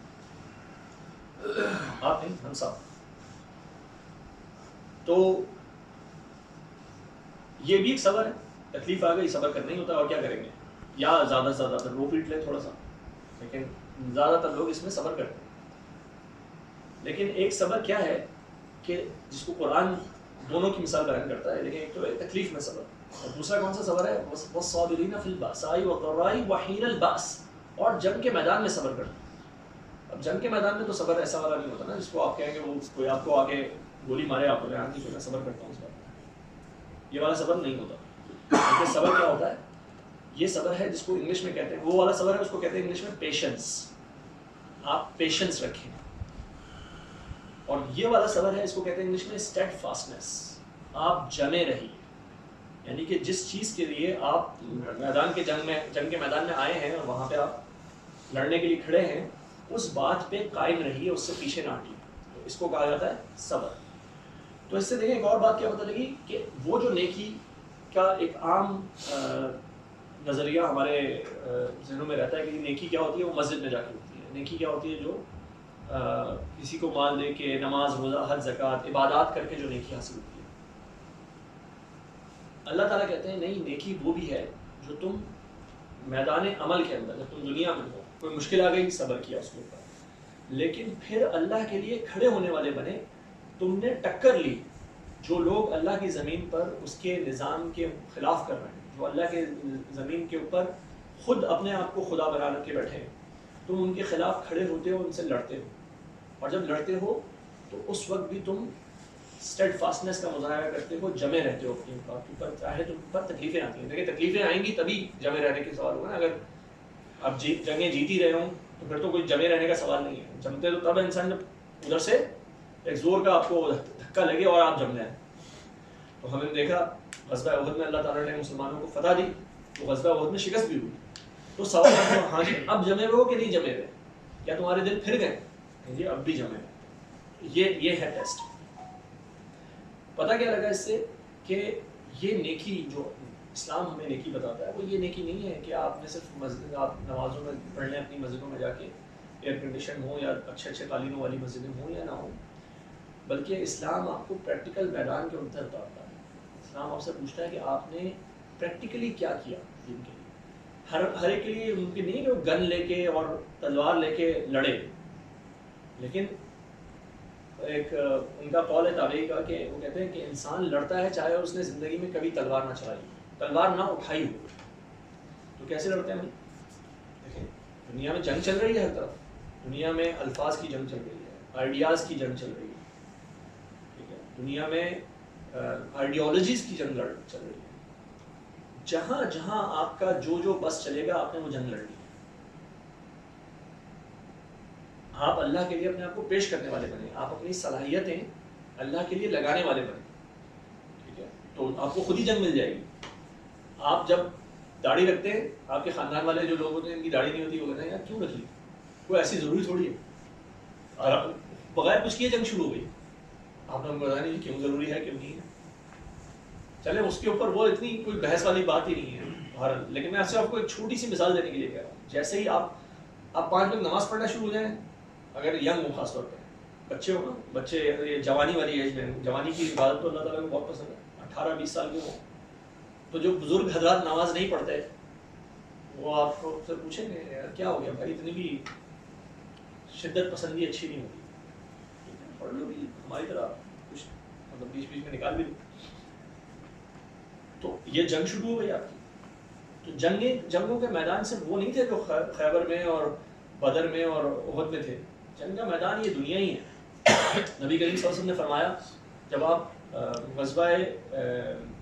آپ نہیں، ہم سب. تو یہ بھی ایک صبر ہے. تکلیف آ گئی، صبر کرنا ہی ہوتا ہے، اور کیا کریں گے؟ یا زیادہ سے زیادہ رو پیٹ لیں تھوڑا سا، لیکن زیادہ تر لوگ اس میں صبر کرتے ہیں. لیکن ایک صبر کیا ہے کہ جس کو قرآن دونوں کی مثال بیان کرتا ہے. لیکن ایک تو تکلیف میں صبر، اور دوسرا کون سا صبر ہے؟ والصابرین فی البأساء والضراء وحین البأس، اور جنگ کے میدان میں صبر کرنا. اب جنگ کے میدان میں تو صبر ایسا والا نہیں ہوتا نا جس کو آپ کہیں گے وہ کوئی آپ کو آگے گولی مارے، آپ کو بیان کی میں صبر کرتا ہوں اس بات میں. یہ والا صبر نہیں ہوتا. لیکن صبر کیا ہوتا ہے؟ یہ صبر ہے جس کو انگلش میں کہتے ہیں، وہ والا صبر ہے اس کو کہتے ہیں انگلش میں پیشنس. آپ پیشنس رکھیں. اور یہ والا صبر ہے اس کو کہتے ہیں انگلش میں اسٹیڈ فاسٹنس. آپ جمے رہیے، یعنی کہ جس چیز کے لیے آپ میدان کے جنگ کے میدان میں آئے ہیں اور وہاں پہ آپ لڑنے کے لیے کھڑے ہیں، اس بات پہ قائم رہیے، اس سے پیچھے نہ ہٹیے. تو اس کو کہا جاتا ہے صبر. تو اس سے دیکھیں ایک اور بات کیا پتہ لگی کہ وہ جو نیکی کا ایک عام نظریہ ہمارے ذہنوں میں رہتا ہے کہ نیکی کیا ہوتی ہے، وہ مسجد میں جا کے ہوتی ہے. نیکی کیا ہوتی ہے؟ جو کسی کو مال دے کے، نماز، روزہ، حج، زکوٰۃ، عبادات کر کے جو نیکی حاصل ہوتی ہے. اللہ تعالیٰ کہتے ہیں نہیں، نیکی وہ بھی ہے جو تم میدان عمل کے اندر، جب تم دنیا میں ہو، کوئی مشکل آ گئی، صبر کیا اس کے اوپر، لیکن پھر اللہ کے لیے کھڑے ہونے والے بنے. تم نے ٹکر لی جو لوگ اللہ کی زمین پر اس کے نظام کے خلاف کر رہے ہیں، جو اللہ کے زمین کے اوپر خود اپنے آپ کو خدا بنا کے بیٹھے ہیں، تم ان کے خلاف کھڑے ہوتے ہو، ان سے لڑتے ہو. اور جب لڑتے ہو تو اس وقت بھی تم اسٹیڈ فاسٹنس کا مظاہرہ کرتے ہو، جمے رہتے ہو اپنی بات کے اوپر، چاہے تم پر تکلیفیں آتی ہیں. دیکھیں تکلیفیں آئیں گی تبھی جمے رہنے کے سوال ہوگا نا. اگر اب جنگیں جیتی رہے ہوں تو پھر تو کوئی جمے رہنے کا سوال نہیں ہے. جمتے تو تب انسان جب ادھر سے ایک زور کا آپ کو دھکا لگے اور آپ جم جائیں. تو ہم نے دیکھا غزوہ احد میں اللہ تعالیٰ نے مسلمانوں کو فتح دی، تو غزوہ احد میں شکست بھی ہوئی. تو سوال ہے ہاں جی اب جمے ہوئے ہو کہ نہیں جمے ہوئے؟ کیا تمہارے دل پھر گئے؟ جی اب بھی جمے ہوئے. یہ ہے ٹیسٹ. پتہ کیا لگا اس سے کہ یہ نیکی جو اسلام ہمیں نیکی بتاتا ہے، وہ یہ نیکی نہیں ہے کہ آپ نے صرف مسجد، آپ نمازوں میں پڑھ لیں اپنی مسجدوں میں جا کے، ایئر کنڈیشن ہو یا اچھے قالینوں والی مسجدیں ہوں یا نہ ہوں، بلکہ اسلام آپ کو پریکٹیکل میدان کے اندر اتارتا ہے. اسلام آپ سے پوچھتا ہے کہ آپ نے پریکٹیکلی کیا کیا دین کے لیے. ہر ایک کے لیے ممکن نہیں کہ وہ گن لے کے اور تلوار لے کے لڑے، لیکن ایک ان کا قول ہے تابعی کا کہ وہ کہتے ہیں کہ انسان لڑتا ہے چاہے اس نے زندگی میں کبھی تلوار نہ چلائی ہو، تلوار نہ اٹھائی ہو، تو کیسے لڑتے ہیں بھائی؟ دیکھیں دنیا میں جنگ چل رہی ہے ہر طرف، دنیا میں الفاظ کی جنگ چل رہی ہے، آئیڈیاز کی جنگ چل رہی ہے، ٹھیک ہے، دنیا میں آئیڈیالوجیز کی جنگ چل رہی ہے. جہاں جہاں آپ کا جو بس چلے گا آپ نے وہ جنگ لڑنی ہے. آپ اللہ کے لیے اپنے آپ کو پیش کرنے والے بنے، آپ اپنی صلاحیتیں اللہ کے لیے لگانے والے بنے، ٹھیک ہے، تو آپ کو خود ہی جنگ مل جائے گی. آپ جب داڑھی رکھتے ہیں، آپ کے خاندان والے جو لوگ ہوتے ہیں ان کی داڑھی نہیں ہوتی، وہ کہتے ہیں یار کیوں رکھ لی، کوئی ایسی ضروری تھوڑی ہے، اور بغیر کچھ کیے جنگ شروع ہو گئی. آپ نے بتایا نہیں کیوں ضروری ہے کیوں نہیں ہے، چلے اس کے اوپر وہ اتنی کوئی بحث والی بات ہی نہیں ہے بہرحال. لیکن میں آپ کو ایک چھوٹی سی مثال دینے کے لیے کہہ رہا ہوں. جیسے ہی آپ 5 وقت نماز پڑھنا شروع ہو جائیں، اگر ینگ ہو، خاص طور پہ بچے ہو نا، بچے یہ جوانی والی ایج میں، جوانی کی عبادت تو اللہ تعالیٰ کو بہت پسند ہے، 18-20 سال کے ہوں تو جو بزرگ حضرات نماز نہیں پڑھتے وہ آپ کو سے پوچھیں گے یار کیا ہو گیا بھائی، اتنی بھی شدت پسندی اچھی نہیں ہوتی، پڑھ لو بھی ہماری طرح کچھ مطلب بیچ میں نکال بھی لو. تو یہ جنگ شروع ہو گئی آپ کی. تو جنگوں کے میدان سے وہ نہیں تھے جو خیبر میں اور بدر میں اور احد میں تھے. جنگ کا میدان یہ دنیا ہی ہے. نبی کریم صلی اللہ علیہ وسلم نے فرمایا جب آپ غزوہ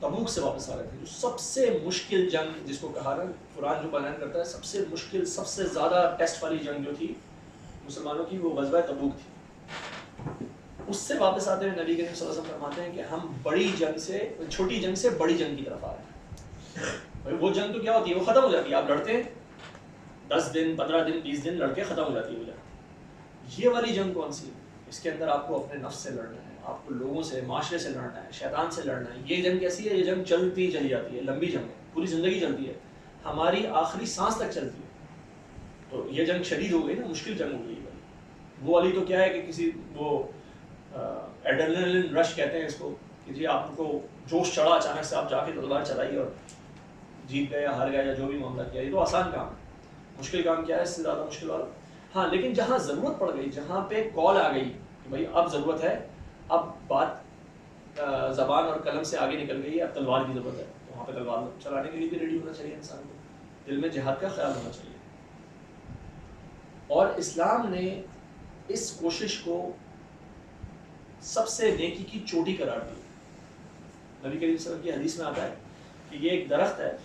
تبوک سے واپس آ رہے تھے، جو سب سے مشکل جنگ جس کو کہا نا قرآن جو بیان کرتا ہے، سب سے مشکل سب سے زیادہ ٹیسٹ والی جنگ جو تھی مسلمانوں کی، وہ غزوہ تبوک تھی. اس سے واپس آتے ہوئے نبی کریم صلی اللہ علیہ وسلم فرماتے ہیں کہ ہم بڑی جنگ سے، چھوٹی جنگ سے بڑی جنگ کی طرف آ رہے ہیں. وہ جنگ تو کیا ہوتی ہے، وہ ختم ہو جاتی ہے، آپ لڑتے ہیں 10 دن 15 دن 20 دن لڑ کے ختم ہو جاتی ہے وہ جنگ. یہ والی جنگ کون سی؟ اس کے اندر آپ کو اپنے نفس سے لڑنا ہے، آپ کو لوگوں سے، معاشرے سے لڑنا ہے، شیطان سے لڑنا ہے. یہ جنگ کیسی ہے؟ یہ جنگ چلتی چلی جاتی ہے، لمبی جنگ ہے، پوری زندگی چلتی ہے، ہماری آخری سانس تک چلتی ہے. تو یہ جنگ شدید ہو گئی نا، مشکل جنگ ہو گئی. وہ والی تو کیا ہے کہ کسی وہ ایڈرنلن رش کہتے ہیں اس کو، کہ جی آپ کو جوش چڑھا، اچانک سے آپ جا کے تلوار چلائی اور جیت گئے یا ہار گئے یا جو بھی معاملہ کیا. یہ تو آسان کام ہے. مشکل کام کیا ہے اس سے زیادہ مشکل والا؟ ہاں لیکن جہاں ضرورت پڑ گئی، جہاں پہ کال آ گئی کہ بھائی اب ضرورت ہے، اب بات زبان اور قلم سے آگے نکل گئی ہے، اب تلوار کی ضرورت ہے، تو وہاں پہ تلوار چلانے کے لیے بھی ریڈی ہونا چاہیے انسان کو، دل میں جہاد کا خیال ہونا چاہیے. اور اسلام نے اس کوشش کو سب سے نیکی کی چوٹی قرار دی. نبی کریم صلی اللہ علیہ وسلم کی حدیث میں آتا ہے کہ یہ ایک درخت ہے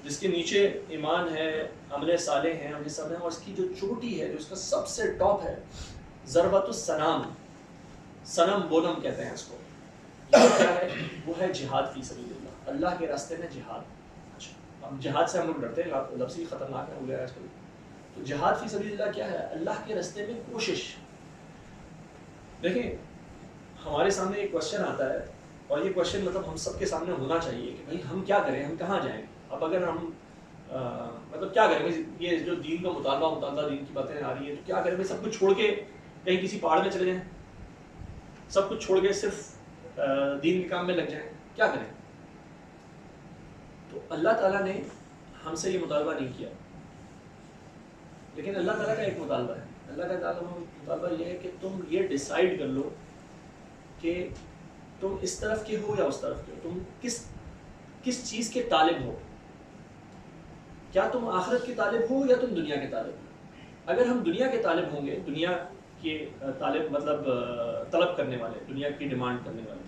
جس کے نیچے ایمان ہے، عمل صالح ہیں، یہ سب ہیں، اور اس کی جو چوٹی ہے، جو اس کا سب سے ٹاپ ہے، ضربۃ السنام، سنم بونم کہتے ہیں اس کو. یہ کیا ہے؟ وہ ہے جہاد فی سبیل اللہ، اللہ کے راستے میں جہاد. اب جہاد سے ہم لوگ ڈرتے ہیں، لفظ ہی خطرناک ہے ہو گیا آج کل. تو جہاد فی سبیل اللہ کیا ہے؟ اللہ کے راستے میں کوشش. دیکھیں ہمارے سامنے ایک کوشچن آتا ہے، اور یہ کوشچن مطلب ہم سب کے سامنے ہونا چاہیے کہ بھائی ہم کیا کریں، ہم کہاں جائیں. اب اگر ہم مطلب کیا کریں بھائی، یہ جو دین کا مطالبہ دین کی باتیں آ رہی ہیں، تو کیا کریں بھائی؟ سب کچھ چھوڑ کے کہیں کسی پہاڑ میں چلے جائیں، سب کچھ چھوڑ کے صرف دین کے کام میں لگ جائیں، کیا کریں؟ تو اللہ تعالیٰ نے ہم سے یہ مطالبہ نہیں کیا، لیکن اللہ تعالیٰ کا ایک مطالبہ ہے. اللہ کا مطالبہ یہ ہے کہ تم یہ ڈیسائیڈ کر لو کہ تم اس طرف کے ہو یا اس طرف کے ہو، تم کس چیز کے طالب ہو. کیا تم آخرت کے طالب ہو یا تم دنیا کے طالب ہو؟ اگر ہم دنیا کے طالب ہوں گے، دنیا کے طالب مطلب طلب کرنے والے، دنیا کی ڈیمانڈ کرنے والے،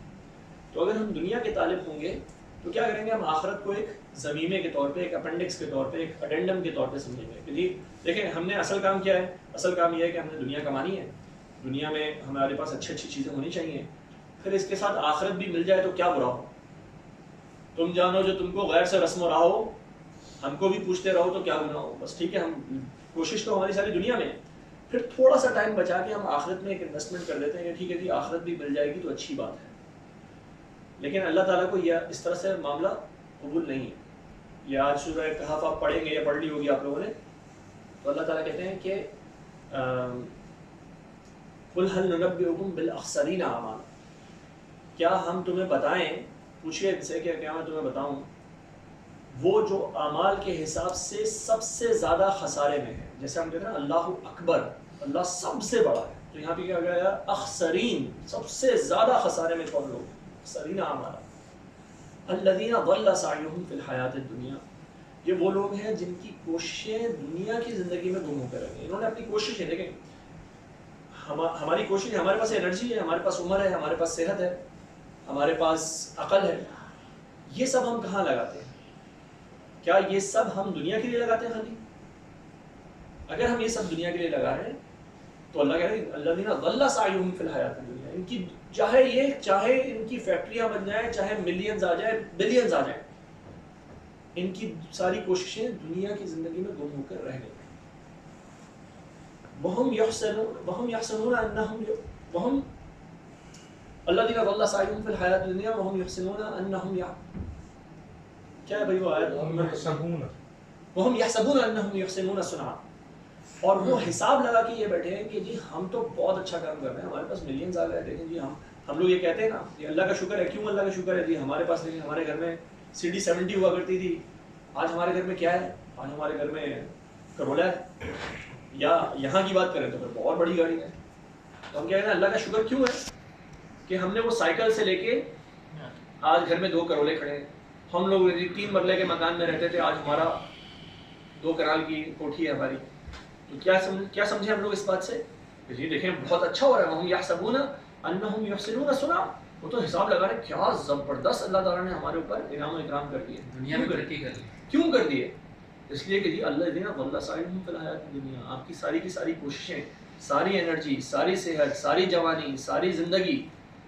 تو اگر ہم دنیا کے طالب ہوں گے تو کیا کریں گے؟ ہم آخرت کو ایک ضمیمے کے طور پہ، ایک اپینڈکس کے طور پہ، ایک اڈینڈم کے طور پہ سمجھیں گے کہ جی دیکھیں ہم نے اصل کام کیا ہے. اصل کام یہ ہے کہ ہم نے دنیا کمانی ہے، دنیا میں ہمارے پاس اچھی چیزیں ہونی چاہیے، پھر اس کے ساتھ آخرت بھی مل جائے تو کیا برا ہو. تم جانو جو تم کو غیر سے رسم و راہ ہو، ہم کو بھی پوچھتے رہو تو کیا گناہ ہو. بس ٹھیک ہے، ہم کوشش تو ہماری ساری دنیا میں، پھر تھوڑا سا ٹائم بچا کے ہم آخرت میں ایک انویسٹمنٹ کر دیتے ہیں کہ ٹھیک ہے جی آخرت بھی مل جائے گی تو اچھی بات ہے. لیکن اللہ تعالیٰ کو یہ اس طرح سے معاملہ قبول نہیں ہے. یہ آج سورہ کہف آپ پڑھیں گے یا پڑھ لی ہوگی آپ لوگوں نے، تو اللہ تعالیٰ کہتے ہیں کہ قُلْ هَلْ نُنَبِّئُكُمْ بِالْأَخْسَرِينَ أَعْمَالًا، کیا ہم تمہیں بتائیں، پوچھئے ان سے کہ کیا میں تمہیں بتاؤں وہ جو اعمال کے حساب سے سب سے زیادہ خسارے میں ہے. جیسے ہم کہتے ہیں نا اللہ اکبر، اللہ سب سے بڑا ہے، تو یہاں پہ کیا گیا اخسرین، سب سے زیادہ خسارے میں کون لوگ؟ اخسرین اعمالا الذین ضل سعیہم فی الحیات الدنیا، یہ وہ لوگ ہیں جن کی کوششیں دنیا کی زندگی میں گم ہو کر رہی ہیں. انہوں نے اپنی کوششیں، دیکھیں ہماری کوشش، ہمارے پاس انرجی ہے، ہمارے پاس عمر ہے، ہمارے پاس صحت ہے، ہمارے پاس عقل ہے، یہ سب ہم کہاں لگاتے ہیں؟ کیا یہ سب ہم دنیا کے لیے لگاتے ہیں خالی؟ اگر ہم یہ سب دنیا کے لیے لگا رہے ہیں تو اللہ کہہ رہے ہیں الذین ضل سعیہم فی الحیات الدنیا، ان کی چاہے ان کی فیکٹریاں بن جائیں، چاہے ملینز آ جائیں، بلینز آ جائیں، ان کی ساری کوششیں دنیا کی زندگی میں گم ہو کر رہ گئی. وَهُمْ يَحْسَبُونَ أَنَّهُمْ الَّذِينَ ضَلَّ سَعْيُهُمْ فِي الْحَيَاةِ الدُّنْيَا وَهُمْ يَحْسَبُونَ أَنَّهُمْ کیا ہے بھائی وہ آیت؟ وَهُمْ يَحْسَبُونَ أَنَّهُمْ يُحْسِنُونَ صُنْعًا، اور وہ حساب لگا کے یہ بیٹھے ہیں کہ جی ہم تو بہت اچھا کام کر رہے ہیں، ہمارے پاس ملینز آ گئے. دیکھیں جی ہم لوگ یہ کہتے ہیں نا یہ اللہ کا شکر ہے. کیوں اللہ کا شکر ہے؟ جی ہمارے پاس دیکھیں ہمارے گھر میں CD70 ہوا کرتی تھی، آج ہمارے گھر میں کیا ہے؟ آج ہمارے گھر میں کرولا ہے. یا یہاں کی بات کریں تو پھر بہت بڑی گاڑی ہے. تو ہم کیا کہتے ہیں اللہ کا شکر کیوں ہے کہ ہم نے وہ سائیکل سے لے کے آج گھر میں 2 کرولے کھڑے ہیں. ہم لوگ 3 مرلے کے مکان میں رہتے تھے، آج ہمارا 2 کنال کی کوٹھی ہے ہماری. تو کیا سمجھے ہم لوگ اس بات سے کہ جی دیکھیں بہت اچھا ہو رہا ہے. وَهُمْ يَحْسَبُونَ أَنَّهُمْ يُحْسِنُونَ صُنْعًا، وہ تو حساب لگا رہے کیا زبردست اللہ تعالیٰ نے ہمارے اوپر انعام و اکرام کر دیے. دنیا میں ترقی کر لی. کیوں کر دیے؟ اس لیے کہ جی الذین ضل سعیہم فی الحیاۃ الدنیا، آپ کی ساری کوششیں، ساری انرجی، ساری صحت، ساری جوانی، ساری زندگی،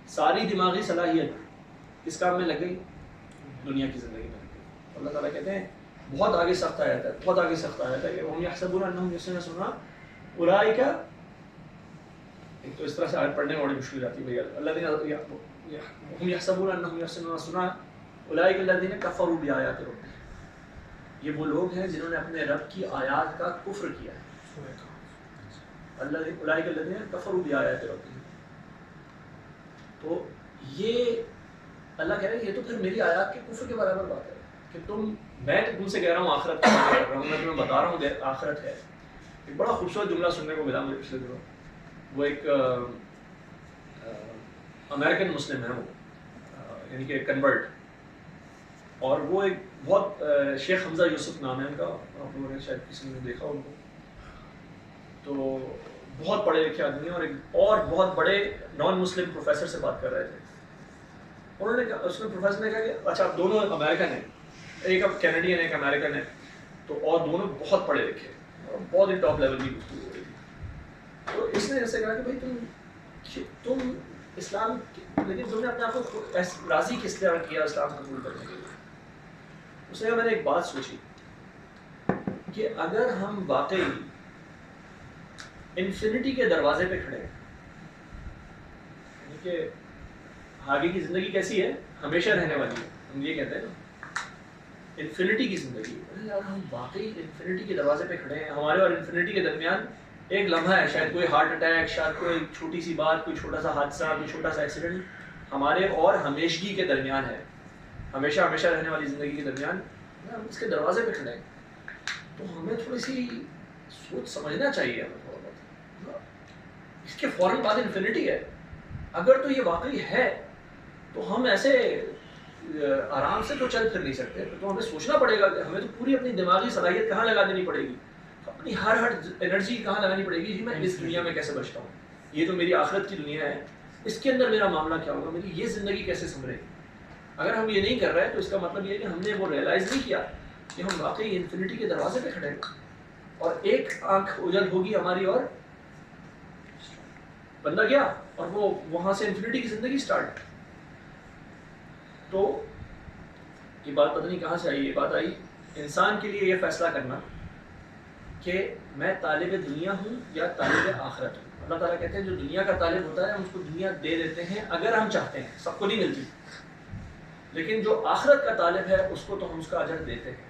ساری دماغی صلاحیت کس کام میں لگ گئی؟ دنیا کی زندگی میں لگ گئی. اللہ تعالیٰ کہتے ہیں بہت آگے سخت آیت ہے، بہت آگے سخت آیت ہے کہ ہم یحسبون انہم یحسنون صنعا اولئک، ایک تو اس طرح سے آیت پڑھنے میں بڑی مشکل جاتی ہے بھیا. الذین ہم یحسبون انہم یحسنون صنعا اولئک الذین کفروا بآیات ربہم، یہ وہ لوگ ہیں جنہوں نے اپنے رب کی آیات کا کفر کیا ہے. اولئک الذین کفروا بآیات ربہم، تو یہ اللہ کہہ رہے ہیں یہ تو پھر میری آیات کے کفر کے برابر بات ہے کہ میں تم سے کہہ رہا ہوں آخرت کی بات کر رہا ہوں، میں تمہیں بتا رہا ہوں آخرت ہے. ایک بڑا خوبصورت جملہ سننے کو ملا مجھے پچھلے دنوں. وہ ایک امریکن مسلم ہے، وہ یعنی کہ کنورٹ، اور وہ ایک بہت شیخ حمزہ یوسف نام ہے ان کا، آپ لوگوں نے شاید کسی نے دیکھا ان کو. تو بہت پڑھے لکھے آدمی ہیں، اور ایک اور بہت بڑے نان مسلم پروفیسر سے بات کر رہے تھے. انہوں نے اس میں پروفیسر نے کہا کہ اچھا آپ دونوں امریکن ہیں، ایک اب کینیڈین ہے ایک امریکن ہے، تو اور دونوں بہت پڑھے لکھے اور بہت ہی ٹاپ لیول کی گفتگو ہو رہی تھی. تو اس نے ایسے کہا کہ بھائی تم اسلام، لیکن تم نے اپنے آپ کو راضی کس طرح کیا اسلام قبول کرنے کے لیے؟ اس نے کہا میں نے ایک بات سوچی کہ اگر ہم واقعی انفینٹی کے دروازے پہ کھڑے ہیں، یعنی کہ آگے کی زندگی کیسی ہے؟ ہمیشہ رہنے والی ہے، ہم یہ کہتے ہیں نا انفینٹی کی زندگی. اگر ہم واقعی انفینٹی کے دروازے پہ کھڑے ہیں، ہمارے اور انفینٹی کے درمیان ایک لمحہ ہے، شاید کوئی ہارٹ اٹیک، شاید کوئی چھوٹی سی بات، کوئی چھوٹا سا حادثہ، کوئی چھوٹا سا ایکسیڈنٹ ہمارے اور ہمیشگی کے درمیان ہے، ہمیشہ رہنے والی زندگی کے درمیان. ہم اس کے دروازے پہ کھڑے ہیں تو ہمیں تھوڑی سی سوچ سمجھنا چاہیے. ہمیں تھوڑا بہت اس کے فوراً بعد انفینٹی ہے. اگر تو یہ واقعی ہے تو ہم ایسے آرام سے تو چل پھر نہیں سکتے، تو ہمیں سوچنا پڑے گا کہ ہمیں تو پوری اپنی دماغی صلاحیت کہاں لگا دینی پڑے گی، اپنی ہر انرجی کہاں لگانی پڑے گی. جی میں اس دنیا میں کیسے بچتا ہوں، یہ تو میری آخرت کی دنیا ہے، اس کے اندر میرا معاملہ کیا ہوگا، میری یہ زندگی کیسے سنبھلے گی. اگر ہم یہ نہیں کر رہے تو اس کا مطلب یہ ہے کہ ہم نے وہ ریئلائز نہیں کیا کہ ہم واقعی انفینٹی کے دروازے پہ کھڑے ہیں، اور ایک آنکھ اجل ہوگی ہماری اور بندہ گیا، اور وہ وہاں سے انفینٹی کی زندگی سٹارٹ. تو یہ بات پتہ نہیں کہاں سے آئی. یہ بات آئی انسان کے لیے یہ فیصلہ کرنا کہ میں طالب دنیا ہوں یا طالب آخرت ہوں. اللہ تعالیٰ کہتے ہیں جو دنیا کا طالب ہوتا ہے ہم اس کو دنیا دے دیتے ہیں اگر ہم چاہتے ہیں، سب کو نہیں ملتی، لیکن جو آخرت کا طالب ہے اس کو تو ہم اس کا اجر دیتے ہیں.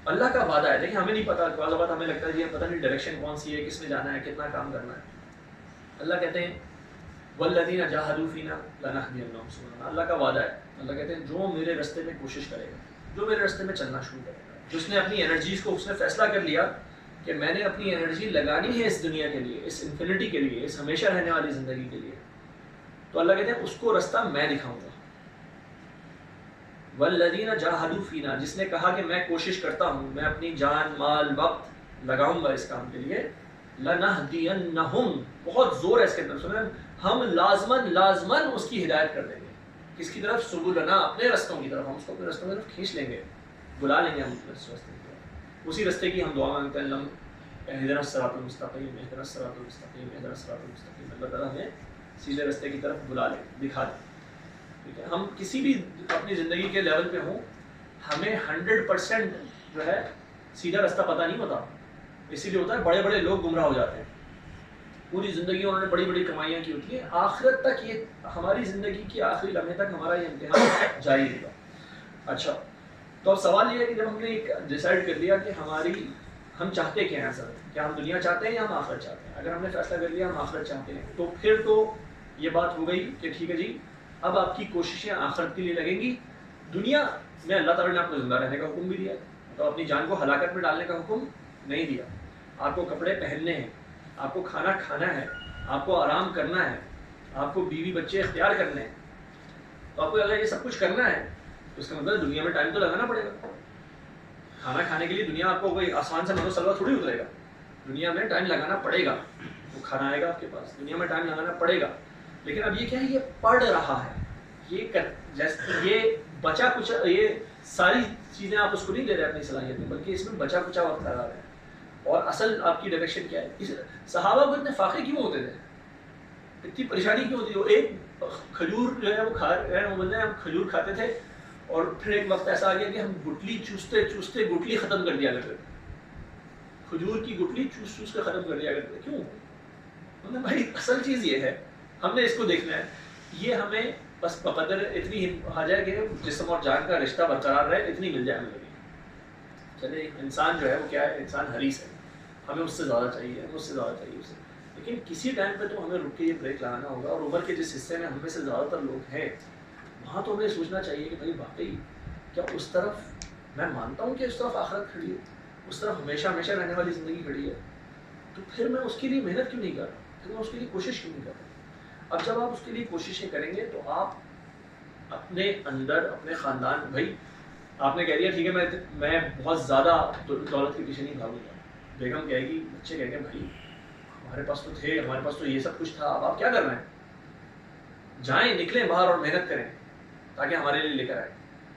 اللہ کا وعدہ ہے. دیکھیں ہمیں نہیں پتا، بعض اوقات ہمیں لگتا ہے یہ پتہ نہیں ڈائریکشن کون سی ہے، کس میں جانا ہے، کتنا کام کرنا ہے. اللہ کہتے ہیں والذین جاہدوا فینا لنہدینہم سبلنا. اللہ کا وعدہ ہے. اللہ کہتے ہیں جو میرے راستے میں کوشش کرے گا، جو میرے راستے میں چلنا شروع کرے گا، جس نے اپنی انرجیز کو اس نے فیصلہ کر لیا کہ میں نے اپنی انرجی لگانی ہے اس دنیا کے لیے، اس انفینٹی کے لیے، اس ہمیشہ رہنے والی زندگی کے لیے، تو اللہ کہتے ہیں اس کو رستہ میں دکھاؤں گا. والذین جاہدوا فینا، جس نے کہا کہ میں کوشش کرتا ہوں، میں اپنی جان مال وقت لگاؤں گا اس کام کے لیے، لنہدینہم، بہت زور ہے اس کے اندر، سنیں، ہم لازماً اس کی ہدایت کر دیں گے. کس کی طرف؟ سبلنا، اپنے رستوں کی طرف. ہم اس کو اپنے رستوں کی طرف کھینچ لیں گے، بلا لیں گے ہم اس رستے کی طرف. اسی رستے کی ہم دعا مانگتے ہیں، اہدنا الصراط المستقیم، اہدنا الصراط المستقیم، اہدنا الصراط المستقیم. اللہ تعالیٰ ہمیں سیدھے رستے کی طرف بلا لیں، دکھا دیں. ٹھیک ہے، ہم کسی بھی اپنی زندگی کے لیول پہ ہوں، ہمیں 100% جو ہے سیدھا رستہ پتہ نہیں ہوتا. اسی لیے ہوتا ہے بڑے بڑے لوگ گمراہ ہو جاتے ہیں، پوری زندگی انہوں نے بڑی بڑی کمائیاں کی ہوتی ہیں، آخرت تک یہ ہماری زندگی کی آخری لمحے تک ہمارا یہ امتحان جاری ہوگا. اچھا، تو اب سوال یہ ہے کہ جب ہم نے ایک ڈیسائیڈ کر لیا کہ ہم چاہتے کیا ہیں، اصل کیا ہم دنیا چاہتے ہیں یا ہم آخرت چاہتے ہیں، اگر ہم نے فیصلہ کر لیا ہم آخرت چاہتے ہیں، تو پھر تو یہ بات ہو گئی کہ ٹھیک ہے جی، اب آپ کی کوششیں آخرت کے لیے لگیں گی. دنیا میں اللہ تعالیٰ نے آپ کو زندہ رہنے کا حکم بھی دیا، تو اپنی جان کو ہلاکت میں ڈالنے کا حکم نہیں دیا. آپ کو کپڑے پہننے ہیں، آپ کو کھانا کھانا ہے، آپ کو آرام کرنا ہے، آپ کو بیوی بچے اختیار کرنے ہیں. تو آپ کو اگر یہ سب کچھ کرنا ہے تو اس کا مطلب دنیا میں ٹائم تو لگانا پڑے گا. کھانا کھانے کے لیے دنیا آپ کو کوئی آسان سے منو سلوا تھوڑی اترے گا، دنیا میں ٹائم لگانا پڑے گا. وہ کھانا آئے گا آپ کے پاس، دنیا میں ٹائم لگانا پڑے گا. لیکن اب یہ کیا ہے، یہ پڑھ رہا ہے، یہ بچا کچھ، یہ ساری چیزیں آپ اس کو نہیں دے رہے اپنی صلاحیت میں، بلکہ اس میں بچا کچا وقت لگا رہے ہیں. اور اصل آپ کی ڈائریکشن کیا ہے؟ صحابہ کو اتنے فاقے کیوں ہوتے تھے، اتنی پریشانی کیوں ہوتی ہے؟ وہ ایک کھجور جو ہے وہ کھا رہے ہیں، وہ بولتے ہیں ہم کھجور کھاتے تھے اور پھر ایک وقت ایسا آ گیا کہ ہم گٹلی چوستے چوستے گٹلی ختم کر دیا کرتے تھے. کھجور کی گٹلی چوس چوس کے ختم کر دیا کرتے تھے. کیوں؟ مطلب بھائی اصل چیز یہ ہے، ہم نے اس کو دیکھنا ہے. یہ ہمیں بس بقدر اتنی آ جائے کہ جسم اور جان کا رشتہ برقرار رہے، اتنی مل جائے ہمیں. چلے انسان جو ہے وہ کیا ہے، انسان حریص ہے، ہمیں اس سے زیادہ چاہیے، ہمیں اس سے زیادہ چاہیے اسے. لیکن کسی ٹائم پہ تو ہمیں رک کے یہ بریک لگانا ہوگا. اور عمر کے جس حصے میں ہم میں سے زیادہ تر لوگ ہیں، وہاں تو ہمیں سوچنا چاہیے کہ بھائی واقعی کیا اس طرف، میں مانتا ہوں کہ اس طرف آخرت کھڑی ہے، اس طرف ہمیشہ ہمیشہ رہنے والی زندگی کھڑی ہے، تو پھر میں اس کے لیے محنت کیوں نہیں کر رہا، پھر میں اس کے لیے کوشش کیوں نہیں کر رہا. اب جب آپ اس کے لیے کوششیں کریں گے تو آپ اپنے اندر، اپنے خاندان، بھائی آپ نے کہہ دیا ٹھیک ہے میں بہت زیادہ دولت کے پیچھے نہیں بھاگوں گا. بیگم کہے گی، بچے کہیں گے بھائی ہمارے پاس تو تھے، ہمارے پاس تو یہ سب کچھ تھا، اب آپ کیا کر رہے ہیں؟ جائیں، نکلیں باہر اور محنت کریں تاکہ ہمارے لیے لے کر آئیں.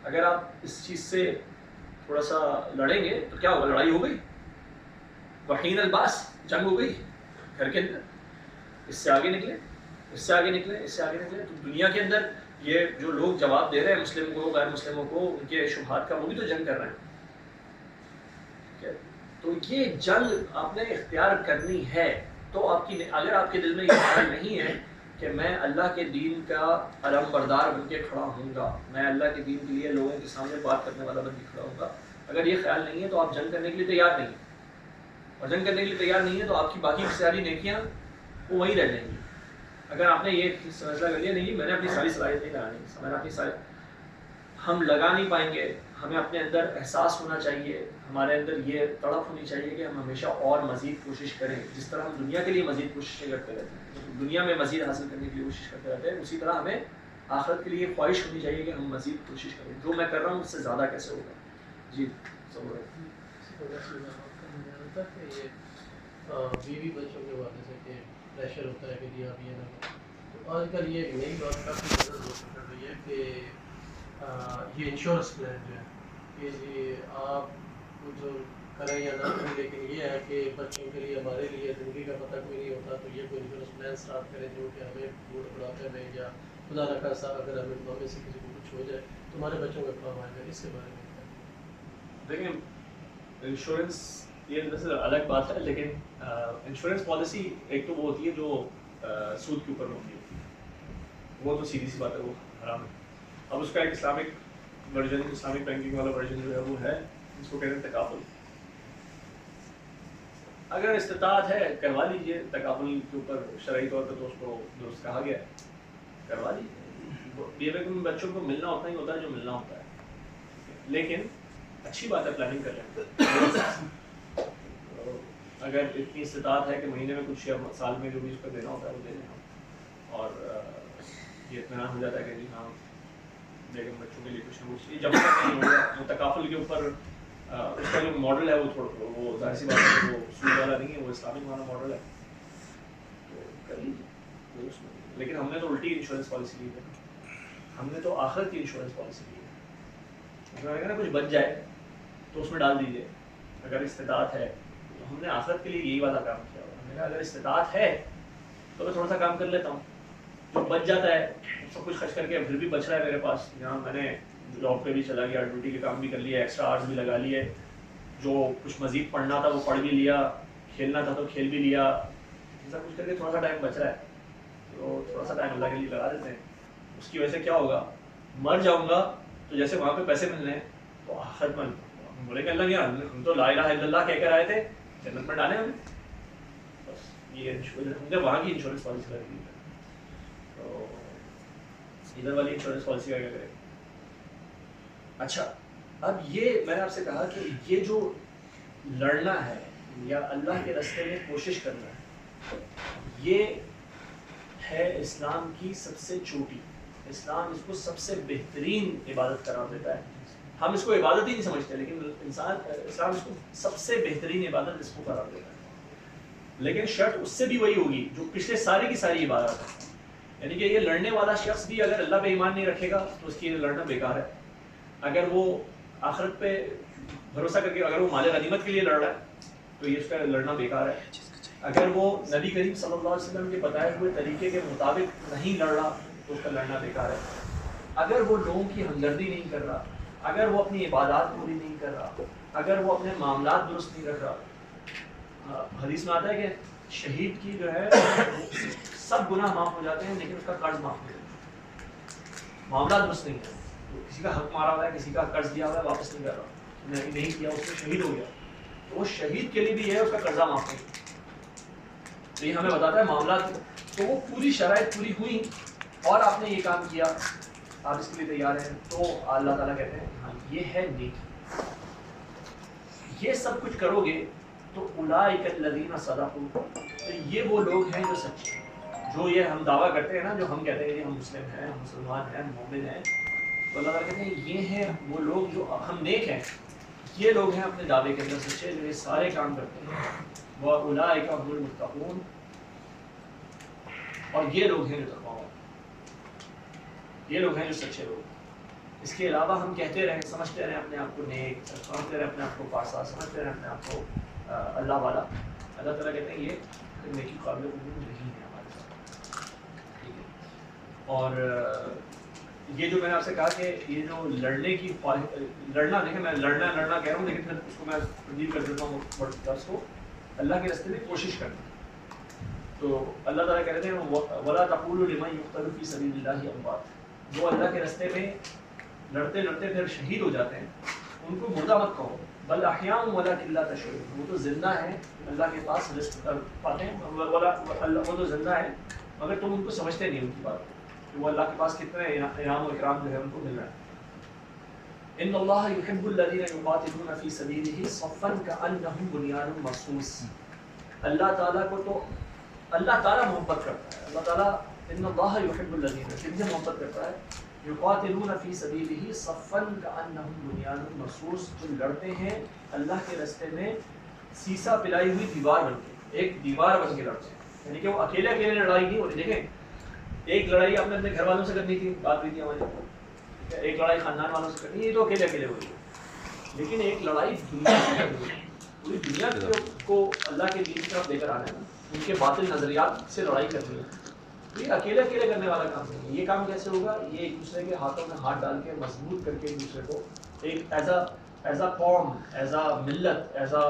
اگر آپ اس چیز سے تھوڑا سا لڑیں گے تو کیا ہوگا؟ لڑائی ہو گئی، وحین الباس، جنگ ہو گئی گھر کے اندر. اس سے آگے نکلیں، اس سے آگے نکلیں، اس سے آگے نکلیں. تو دنیا کے اندر یہ جو لوگ جواب دے رہے ہیں مسلم کو، غیر مسلموں کو، ان کے شبہات کا، وہ بھی تو جنگ کر رہے ہیں. تو یہ جنگ آپ نے اختیار کرنی ہے. تو آپ کی، اگر آپ کے دل میں یہ خیال نہیں ہے کہ میں اللہ کے دین کا علم بردار بن کے کھڑا ہوں گا، میں اللہ کے دین کے لیے لوگوں کے سامنے بات کرنے والا بن کے کھڑا ہوں گا، اگر یہ خیال نہیں ہے تو آپ جنگ کرنے کے لیے تیار نہیں ہیں. اور جنگ کرنے کے لیے تیار نہیں ہے تو آپ کی باقی ساری نیکیاں وہ وہیں رہ جائیں گی. اگر آپ نے یہ فیصلہ کر لیا نہیں میں نے اپنی ساری صلاحیت نہیں لگانی، میں نے اپنی ساری، ہم لگا نہیں پائیں گے. ہمیں اپنے اندر احساس ہونا چاہیے، ہمارے اندر یہ تڑپ ہونی چاہیے کہ ہم ہمیشہ اور مزید کوشش کریں. جس طرح ہم دنیا کے لیے مزید کوششیں کرتے رہتے ہیں، دنیا میں مزید حاصل کرنے کی کوشش کرتے رہتے ہیں، اسی طرح ہمیں آخرت کے لیے خواہش ہونی چاہیے کہ ہم مزید کوشش کریں. جو میں کر رہا ہوں اس سے زیادہ کیسے ہوگا. جی ضرور بیوی بچوں کے حوالے سے کہ پریشر ہوتا ہے کہ جی آپ یہ نہ، تو آج کل یہ نئی بات کافی زیادہ کر رہی ہے کہ یہ انشورنس پلان جو ہے کہ جی آپ کچھ کریں یا نہ کریں، لیکن یہ ہے کہ بچوں کے لیے، ہمارے لیے زندگی کا پتہ کوئی نہیں ہوتا، تو یہ کوئی انشورنس پلان اسٹارٹ کریں جو کہ ہمیں بوڑھے بڑھاپے میں یا خدا نہ خاصہ اگر ہمیں سے کسی کو کچھ ہو جائے تو ہمارے بچوں کا کام آئے گا. اس کے بارے میں دیکھیں، انشورنس یہ ویسے الگ بات ہے، لیکن انشورنس پالیسی ایک تو وہ ہوتی ہے جو سود کے اوپر ہوتی ہے، وہ تو سیدھی سی بات ہے، وہ حرام ہے. اب اس کا ایک اسلامک ورژن، اسلامک بینکنگ والا ورژن جو ہے وہ ہے جس کو کہتے ہیں تکافل. اگر استطاعت ہے کروا لیجیے تکافل کے اوپر، شرعی طور پر تو اس کو درست کہا گیا ہے، کروا لیجیے. بیوے میں بچوں کو ملنا اتنا ہی ہوتا ہے جو ملنا ہوتا ہے، لیکن اچھی بات ہے پلاننگ کر لیں. اگر اتنی استطاعت ہے کہ مہینے میں کچھ یا سال میں جو بھی اس پر دینا ہوتا ہے وہ دے دیں اور یہ اطمینان ہو جاتا ہے کہ جی ہاں بیگم بچوں کے لیے کچھ نہ کچھ جب تک نہیں ہوگا تکافل کے اوپر اس کا جو ماڈل ہے وہ ظاہر سی بات ہے وہ سود والا نہیں ہے، وہ اسلامک والا ماڈل ہے، تو کر لیجیے اس میں. لیکن ہم نے تو الٹی انشورنس پالیسی لی ہے، ہم نے تو آخرت کی انشورنس پالیسی لی ہے. اگر کچھ بچ جائے تو اس میں ڈال دیجیے اگر استطاعت ہے. تو ہم نے آخرت کے لیے یہی والا کام کیا ہوا. ہم نے کہا اگر استطاعت ہے تو میں تھوڑا سا کام کر لیتا ہوں، جو بچ جاتا ہے سب کچھ خرچ کر کے پھر بھی بچ رہا ہے میرے پاس، یہاں میں نے جاب پہ بھی چلا گیا، ڈیوٹی کے کام بھی کر لیا، ایکسٹرا آورس بھی لگا لیے، جو کچھ مزید پڑھنا تھا وہ پڑھ بھی لیا، کھیلنا تھا تو کھیل بھی لیا، ایسا کچھ کر کے تھوڑا سا ٹائم بچ رہا ہے تو تھوڑا سا ٹائم اللہ کے لیے لگا دیتے ہیں. اس کی وجہ سے کیا ہوگا، مر جاؤں گا تو جیسے وہاں پہ پیسے ملنے ہیں تو آخرت میں بولے کہ اللہ کیا ہم تو لا الہ الا اللہ کہہ کر آئے تھے، جنت میں ڈالے ہمیں. بس یہ ہم نے وہاں کی انشورنس پالیسی لگی ہے. تو ادھر والی انشورنس پالیسی کا کیا کریں. اچھا اب یہ میں نے آپ سے کہا کہ یہ جو لڑنا ہے یا اللہ کے راستے میں کوشش کرنا ہے، یہ ہے اسلام کی سب سے چوٹی. اسلام اس کو سب سے بہترین عبادت قرار دیتا ہے. ہم اس کو عبادت ہی نہیں سمجھتے، لیکن اسلام اس کو سب سے بہترین عبادت اس کو قرار دیتا ہے. لیکن شرط اس سے بھی وہی ہوگی جو پچھلے ساری کی ساری عبادت ہے. یعنی کہ یہ لڑنے والا شخص بھی اگر اللہ پہ ایمان نہیں رکھے گا تو اس کی لڑنا بیکار ہے. اگر وہ آخرت پہ بھروسہ کر کے اگر وہ مال غنیمت کے لیے لڑ رہا ہے تو یہ اس کا لڑنا بیکار ہے. اگر وہ نبی کریم صلی اللہ علیہ وسلم کے بتائے ہوئے طریقے کے مطابق نہیں لڑ رہا تو اس کا لڑنا بیکار ہے. اگر وہ لوگوں کی ہمدردی نہیں کر رہا، اگر وہ اپنی عبادات پوری نہیں کر رہا، اگر وہ اپنے معاملات درست نہیں رکھ رہا. حدیث میں آتا ہے کہ شہید کی جو ہے سب گناہ معاف ہو جاتے ہیں لیکن اس کا قرض معاف نہیں ہوتا. معاملات درست نہیں ہے، کسی کا حق مارا ہوا ہے، کسی کا قرض دیا ہوا ہے واپس نہیں کر رہا، نہیں کیا، اس میں شہید ہو گیا تو وہ شہید کے لیے بھی ہے اس کا قرضہ معاف نہیں. تو یہ ہمیں بتاتا ہے معاملات تو وہ پوری شرائط پوری ہوئی اور آپ نے یہ کام کیا، آپ اس کے لیے تیار ہیں تو اللہ تعالیٰ کہتے ہیں ہاں یہ ہے نیکی. یہ سب کچھ کرو گے تو اولئک الذین صدقوا، تو یہ وہ لوگ ہیں جو سچے، جو یہ ہم دعویٰ کرتے ہیں نا، جو ہم کہتے ہیں کہ ہم مسلم ہیں، ہم مسلمان ہیں، ہم مومن ہیں، تو اللہ تعالیٰ کہتے ہیں یہ ہیں وہ لوگ جو ہم نیک ہیں. یہ لوگ ہیں اپنے دعوے کے اندر سچے جو یہ سارے کام کرتے ہیں. وَأُولَٰئِکَ هُمُ الْمُتَّقُونَ، اور یہ لوگ ہیں جو تقویٰ والے، یہ لوگ ہیں جو سچے لوگ. اس کے علاوہ ہم کہتے رہیں، سمجھتے رہیں اپنے آپ کو نیک، سمجھتے رہیں اپنے آپ کو پاسا، سمجھتے رہیں اپنے آپ کو اللہ والا. اللہ تعالیٰ کہتے ہیں یہ نیکی قابل قبول نہیں ہے ہمارے ساتھ. ٹھیک ہے. اور یہ جو میں نے آپ سے کہا کہ یہ جو لڑنے کی لڑنا، دیکھیں میں لڑنا کہہ رہا ہوں لیکن پھر اس کو میں تبدیل کر دیتا ہوں اس کو اللہ کے راستے میں کوشش کرنا. تو اللہ تعالیٰ کہتے ہیں وَلَا تَقُولُوا لِمَن يُقْتَلُ فِي سَبِيلِ اللَّهِ أَمْوَاتٌ، جو اللہ کے راستے میں لڑتے لڑتے پھر شہید ہو جاتے ہیں ان کو مردہ مت کہو، بل احیاء وَلَٰكِن لَا تَشْعُرُونَ، وہ تو زندہ ہیں، اللہ کے پاس رزق پاتے ہیں، وہ تو زندہ ہیں مگر تم ان کو سمجھتے نہیں ان کی بات کہ وہ اللہ کے پاس کتنے انعام و اکرام جو ہے ان کو مل رہا ہے. ان اللہ یحب الذین یقاتلون فی سبیلہ صفا کأنہم بنیان مرصوص. اللہ تعالیٰ کو تو اللہ تعالیٰ محبت کرتا ہے. اللہ تعالیٰ ان اللہ یحب الذین، جن سے محبت کرتا ہے، یقاتلون فی سبیلہ صفا کأنہم بنیان مرصوص، جو لڑتے ہیں اللہ کے راستے میں سیسا پلائی ہوئی دیوار بن کے، ایک دیوار بن کے لڑتے ہیں. یعنی کہ وہ اکیلے اکیلے لڑائی نہیں ہوتی. دیکھیں ایک لڑائی آپ نے اپنے گھر والوں سے کرنی تھی، بات ہوئی تھی ہماری، ایک لڑائی خاندان والوں سے کرنی ہے، یہ تو اکیلے اکیلے ہوئی ہے. لیکن ایک لڑائی دنیا سے کرنی ہے، پوری دنیا کو اللہ کے دین کی طرف لے کر آنا ہے، ان کے باطل نظریات سے لڑائی کرنی ہے. تو یہ اکیلے اکیلے کرنے والا کام نہیں ہے. یہ کام کیسے ہوگا؟ یہ ایک دوسرے کے ہاتھوں میں ہاتھ ڈال کے مضبوط کر کے ایک دوسرے کو ایک ایز اے قوم، ایز اے ملت، ایز اے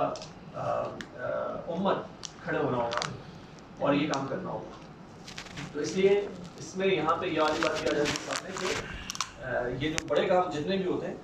امت کھڑے ہونا ہوگا اور یہ کام کرنا ہوگا. تو اس لیے اس میں یہاں پہ یہ والی بات کیا جاتی ہے کہ یہ جو بڑے کام جتنے بھی ہوتے ہیں